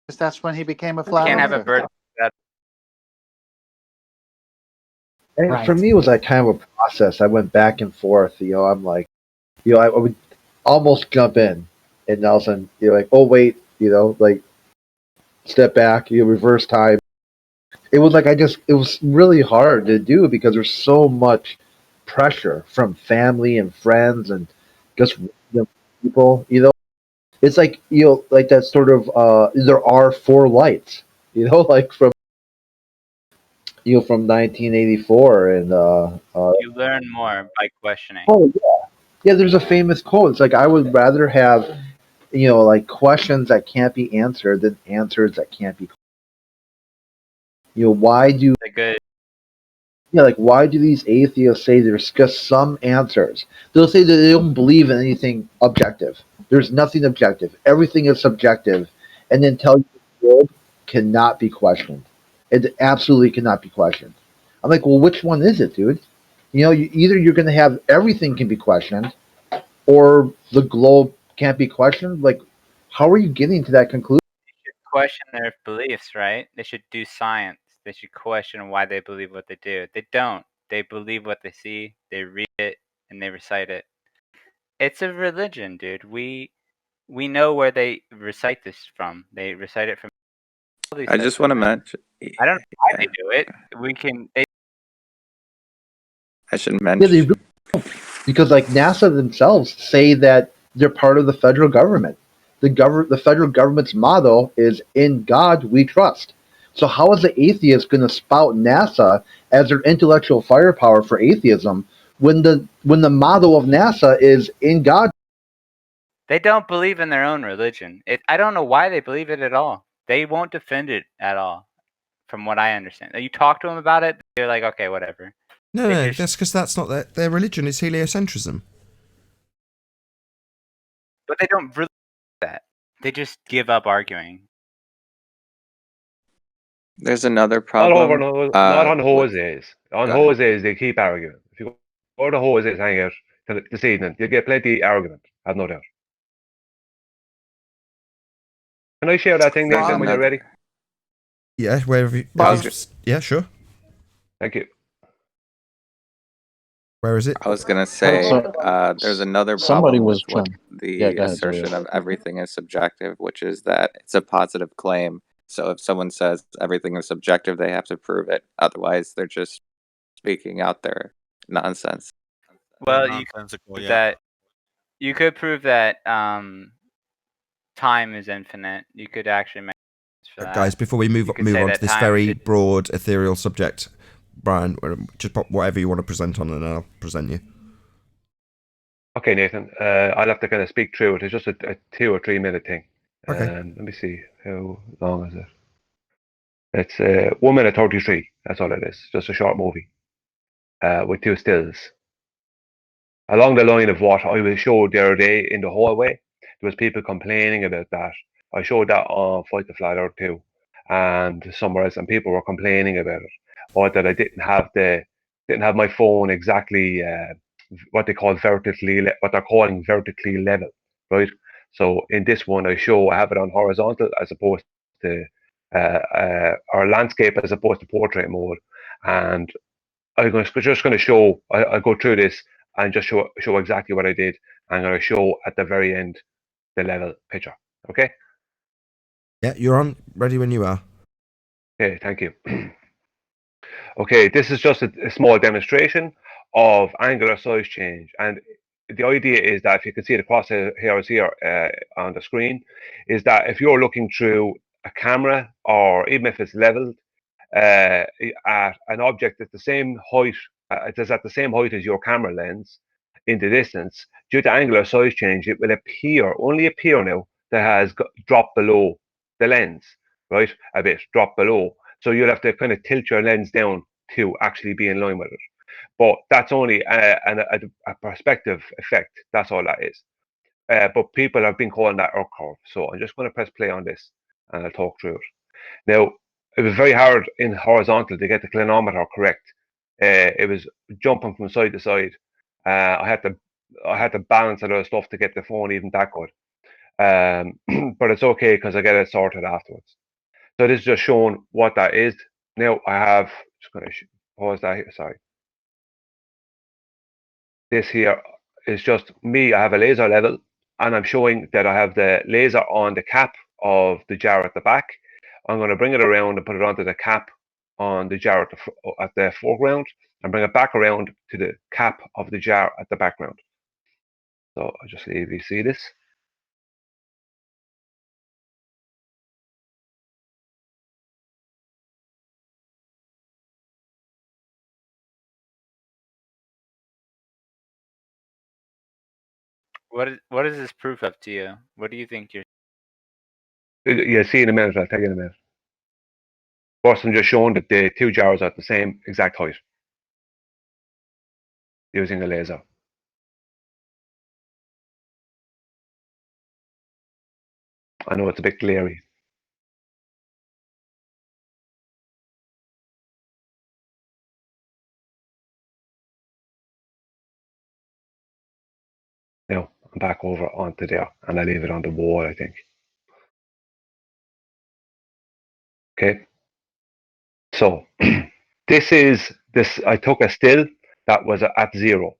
Because that's when he became a You flat can't have a earther. birthday. And Right. for me, it was like kind of a process. I went back and forth. You know, I'm like, you know, I would almost jump in, and all of a sudden you're like, oh wait, you know, like step back, you reverse time. It was like it was really hard to do because there's so much pressure from family and friends and just random people. You know, it's like like that sort of there are 4 lights. You know, like from 1984 and You learn more by questioning. oh yeah, Yeah, there's a famous quote. It's like I would rather have, like questions that can't be answered than answers that can't be. Why do A good. Yeah, like why do these atheists say there's just some answers? They'll say that they don't believe in anything objective. There's nothing objective. Everything is subjective, and then tell you the world cannot be questioned. It absolutely cannot be questioned. I'm like, well, which one is it, dude? Either you're going to have everything can be questioned, or the globe can't be questioned. Like, how are you getting to that conclusion? Question their beliefs, right? They should do science. They should question why they believe what they do. They don't. They believe what they see, they read it, and they recite it. It's a religion, dude. We know where they recite this from. They recite it from all these I types just of want to things. mention. I don't know why Yeah, they do it. We can. They, I should Yeah, they mention. really don't. Because like NASA themselves say that they're part of the federal government. The federal government's motto is "In God We Trust." So how is the atheist going to spout NASA as their intellectual firepower for atheism when the motto of NASA is "In God"? they don't believe in their own religion. I don't know why they believe it at all. They won't defend it at all, from what I understand. You talk to them about it, they're like, okay, whatever. No, They no, just, that's because that's not their religion. Is heliocentrism. but they don't really do that. They just give up arguing. There's another Not over, problem. not on With Jose's. On go ahead. Jose's, they keep arguing. If you go to Jose's hangout this evening, you'll get plenty argument. I've no doubt. Can I share that thing, There's Nathan, when you're another. ready? Yeah, wherever. Yeah, sure. Thank you. Where is it? I was gonna say there's another Somebody problem was with what trying. Yeah, the go ahead, Joey. assertion of everything is subjective, which is that it's a positive claim. So if someone says everything is subjective, they have to prove it. Otherwise, they're just speaking out their nonsense. Well, you could prove that. You could prove that time is infinite. You could actually make for that. Guys, before we move You could move say on to that this time very is- broad ethereal subject, Brian, just pop whatever you want to present on, and I'll present you. Okay, Nathan. I'll have to kind of speak through it. It's just a 2 or 3 minute thing. Okay. Let me see. How long is it? It's 1 minute 33. That's all it is. Just a short movie with 2 stills. Along the line of what I was showed the other day in the hallway, there was people complaining about that. I showed that on Fight the Flat Earth too, and somewhere else, and people were complaining about it, or that I didn't have my phone exactly what they call what they're calling vertically level, right? So in this one, I have it on horizontal as opposed to or landscape as opposed to portrait mode, and I'm just going to show. I'll go through this and just show exactly what I did. I'm going to show at the very end the level picture. Okay. Yeah, you're on. Ready when you are. Okay. Thank you. Okay, this is just a small demonstration of angular size change, and the idea is that if you can see the crosshairs here on the screen, is that if you're looking through a camera or even if it's leveled at an object at the same height, it is at the same height as your camera lens in the distance, due to angular size change, it will only appear now that has dropped below the lens, right? A bit, dropped below. So you'll have to kind of tilt your lens down to actually be in line with it. But that's only a perspective effect. That's all that is. But people have been calling that Earth curve. So I'm just going to press play on this and I'll talk through it. Now, it was very hard in horizontal to get the clinometer correct. It was jumping from side to side. I had to balance a lot of stuff to get the phone even that good. But it's okay because I get it sorted afterwards. So this is just showing what that is. Now I have just going to pause that here. Sorry. This here is just me. I have a laser level, and I'm showing that I have the laser on the cap of the jar at the back. I'm going to bring it around and put it onto the cap on the jar at the foreground, and bring it back around to the cap of the jar at the background. So I'll just see if you see this. What is this proof of to you? What do you think you're? You'll see in a minute. I'll tell you in a minute. First, I'm just showing that the two jars are at the same exact height using the laser. I know it's a bit glary. Now, I'm back over onto there, and I leave it on the wall, I think. Okay. So, this. I took a still that was at 0,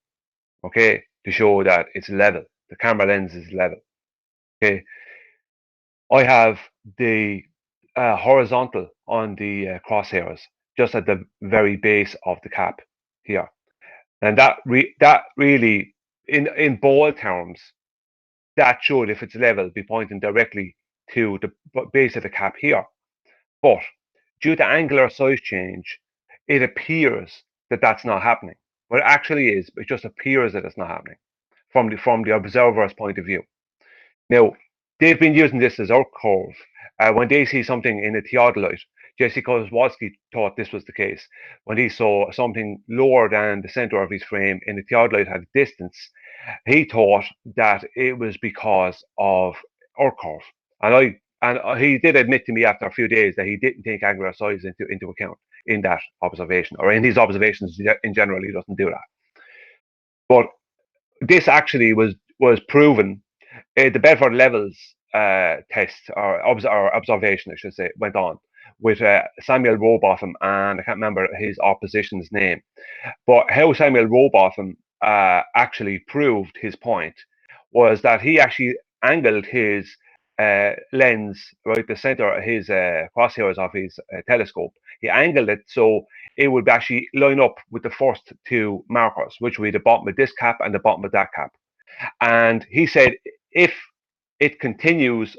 okay, to show that it's level. The camera lens is level. Okay. I have the horizontal on the crosshairs, just at the very base of the cap here, and that really, in ball terms, that should, if it's level, be pointing directly to the base of the cap here. But due to angular size change, it appears that that's not happening. But it actually is. It just appears that it's not happening from the observer's point of view. Now, they've been using this as our curve. When they see something in a theodolite, Jesse Kozłowski thought this was the case. When he saw something lower than the center of his frame in the theodolite at a distance, he thought that it was because of our curve. And he did admit to me after a few days that he didn't take angular size into account in that observation, or in his observations in general. He doesn't do that. But this actually was proven. The Bedford Levels test, or observation, I should say, went on with Samuel Rowbotham, and I can't remember his opposition's name. But how Samuel Rowbotham actually proved his point was that he actually angled his lens, right, the center of his crosshairs of his telescope. He angled it so it would actually line up with the first two markers, which would be the bottom of this cap and the bottom of that cap. And he said if it continues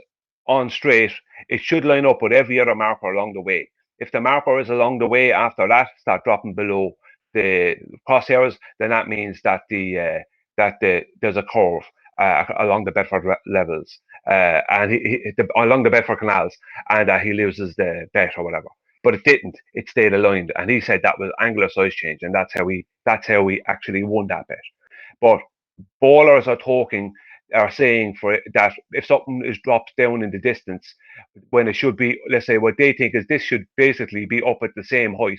on straight, it should line up with every other marker along the way. If the marker is along the way after that start dropping below the crosshairs, then that means that there's a curve along the Bedford Levels, and along the Bedford canals, and he loses the bet or whatever. But it didn't. It stayed aligned, and he said that was angular size change, and that's how we actually won that bet. But ballers are saying for that if something is dropped down in the distance when it should be, let's say, what they think is this should basically be up at the same height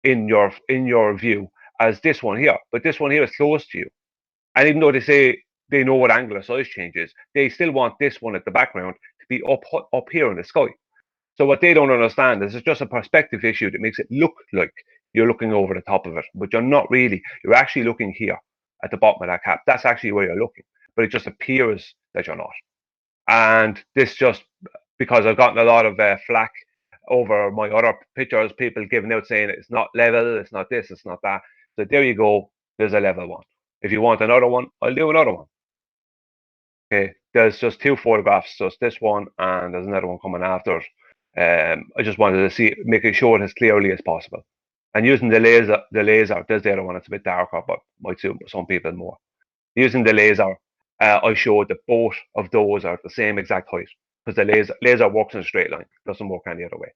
in your view as this one here, but this one here is close to you. And even though they say they know what angular size change is, they still want this one at the background to be up here in the sky. So what they don't understand is it's just a perspective issue that makes it look like you're looking over the top of it, but you're not really. You're actually looking here at the bottom of that cap. That's actually where you're looking, but it just appears that you're not. And this just because I've gotten a lot of flack over my other pictures, people giving out saying it's not level, it's not this, it's not that. So there you go. There's a level one. If you want another one, I'll do another one. Okay, there's just two photographs. So it's this one, and there's another one coming after it. I just wanted to make it show it as clearly as possible. And using the laser, there's the other one. It's a bit darker, but might suit some people more. Using the laser, I showed that both of those are the same exact height because the laser works in a straight line. Doesn't work any other way.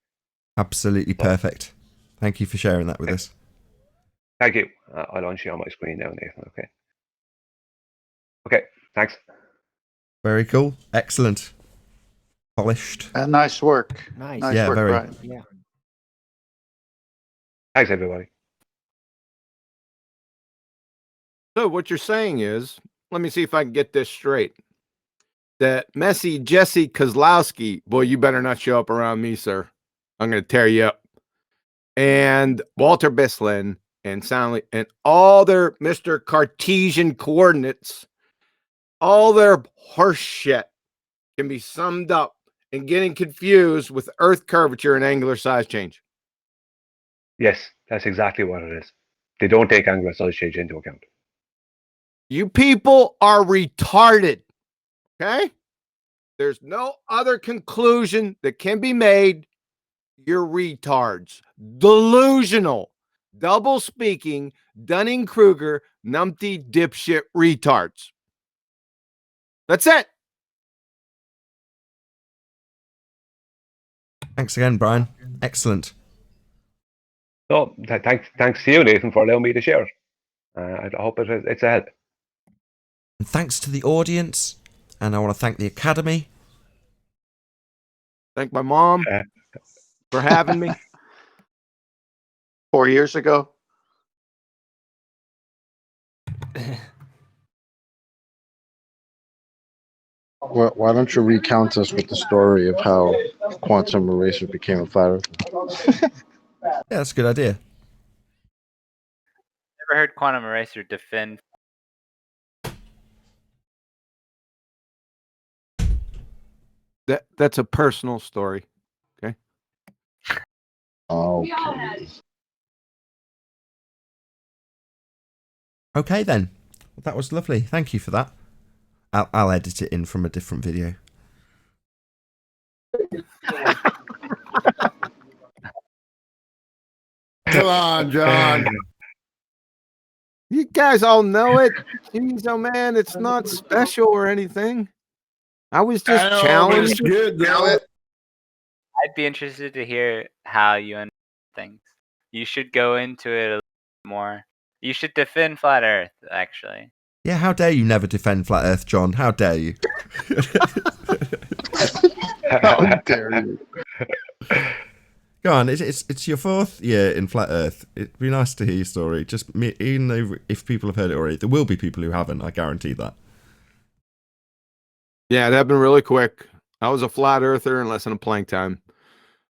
Absolutely perfect. Thank you for sharing that with us. Thank you. I'll unshare my screen now, Nathan. Okay. Okay. Thanks. Very cool. Excellent. Polished. Nice work. Nice. Yeah, work, very. Brian. Yeah. Thanks, everybody. So what you're saying is, let me see if I can get this straight. That messy Jesse Kozlowski, boy, you better not show up around me, sir. I'm going to tear you up. And Walter Bislin and Soundly and all their Mr. Cartesian coordinates, all their horse shit can be summed up in getting confused with Earth curvature and angular size change. Yes, that's exactly what it is. They don't take angular size change into account. You people are retarded. Okay? There's no other conclusion that can be made. You're retards. Delusional. Double speaking, Dunning-Kruger, numpty dipshit retards. That's it. Thanks again, Brian. Excellent. So, thanks to you, Nathan, for allowing me to share it. I hope it's a help. And thanks to the audience, and I want to thank the Academy. Thank my mom for having me. 4 years ago. Well, why don't you recount us with the story of how quantum eraser became a flat earth? Yeah, that's a good idea. Never heard Quantum Eraser defend. That's a personal story. Okay. Okay. Okay then. Well, that was lovely. Thank you for that. I'll edit it in from a different video. Come on, John. You guys all know it. Jeez, oh man, it's not special or anything. I was just challenged. Good, though. I'd be interested to hear how you understand things. You should go into it a little more. You should defend Flat Earth, actually. Yeah, how dare you never defend Flat Earth, John? How dare you? How dare you? Go on, it's your 4th year in Flat Earth. It'd be nice to hear your story. Just even though if people have heard it already, there will be people who haven't. I guarantee that. Yeah, it happened really quick. I was a flat earther in less than a plank time.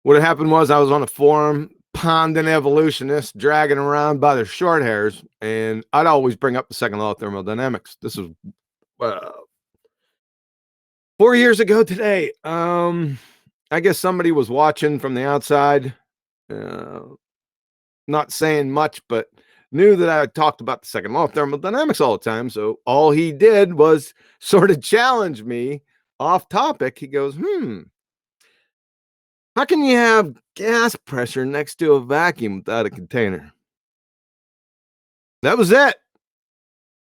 What had happened was I was on a forum, ponding evolutionists, dragging around by their short hairs, and I'd always bring up the second law of thermodynamics. This was 4 years ago today. I guess somebody was watching from the outside, not saying much, but knew that I talked about the second law of thermodynamics all the time. So all he did was sort of challenge me off topic. He goes, how can you have gas pressure next to a vacuum without a container? That was it.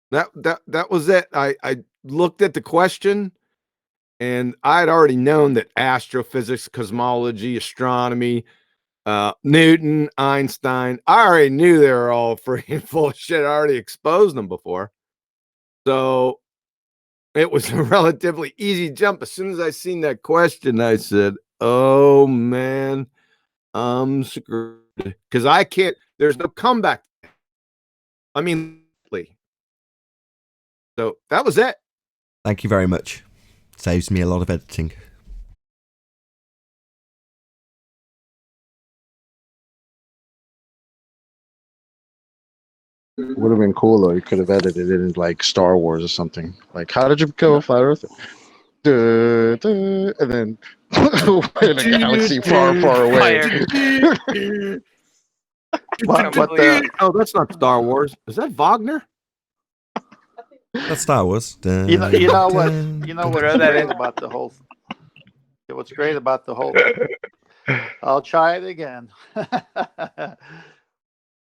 That was it. I looked at the question, and I had already known that astrophysics, cosmology, astronomy, Newton, Einstein, I already knew they were all freaking full of shit. I already exposed them before. So it was a relatively easy jump. As soon as I seen that question, I said, oh man, I'm screwed. Because I can't, there's no comeback. I mean, so that was it. Thank you very much. Saves me a lot of editing. It would have been cool though. You could have edited it in like Star Wars or something. Like, how did you become a flat earther? And then in a galaxy far, far away. Oh, that's not Star Wars. Is that Wagner? That's Star Wars. You know what's great about the whole. What's great about the whole. I'll try it again.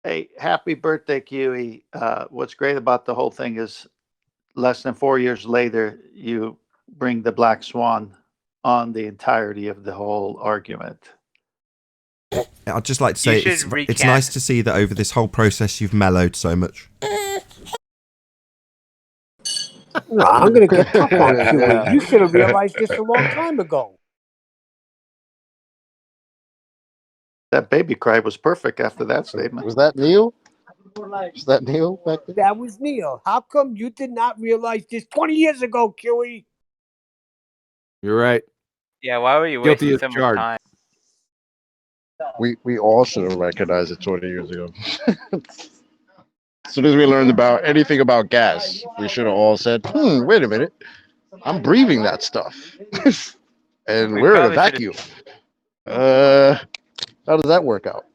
Hey, happy birthday, Kiwi. What's great about the whole thing is less than 4 years later, you bring the black swan on the entirety of the whole argument. I'd just like to say it's nice to see that over this whole process you've mellowed so much. No, I'm going to get tough on Kiwi. You should have realized this a long time ago. That baby cry was perfect after that statement. Was that Neil? Was that Neil back then? That was Neil. How come you did not realize this 20 years ago, Kiwi? You're right. Yeah, why were you Guilty wasting as so much charged. time? We all should have recognized it 20 years ago. As soon as we learned about anything about gas, we should have all said, wait a minute. I'm breathing that stuff. And we're in a vacuum. How does that work out?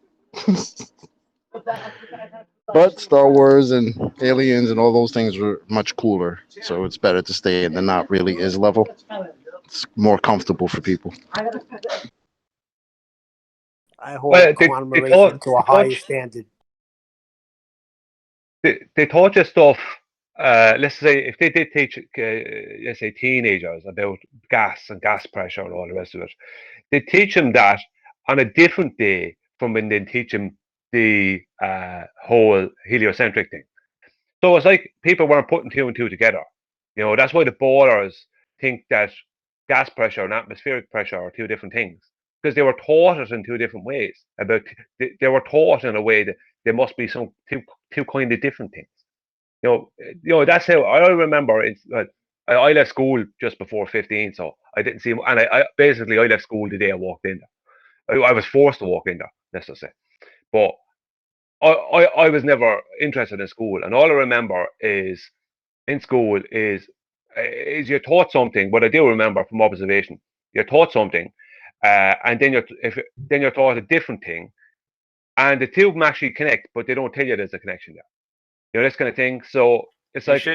But Star Wars and aliens and all those things were much cooler. So it's better to stay in the not really is level. It's more comfortable for people. I hold quantum erasure to a higher standard. They taught you stuff let's say if they did teach, let's say teenagers about gas and gas pressure and all the rest of it, they teach them that on a different day from when they teach them the whole heliocentric thing. So it's like people weren't putting two and two together. You know, that's why the ballers think that gas pressure and atmospheric pressure are two different things, because they were taught it in two different ways. They were taught in a way that there must be some two kind of different things. You know that's how I remember. It's I left school just before 15, so I didn't see, and I basically I left school the day I walked in there. I was forced to walk in there, let's just say, but I was never interested in school, and all I remember is in school is you're taught something. What I do remember from observation, you're taught something, and then you're taught a different thing, and the two of them actually connect, but they don't tell you there's a connection there. You know, this kind of thing. So it's like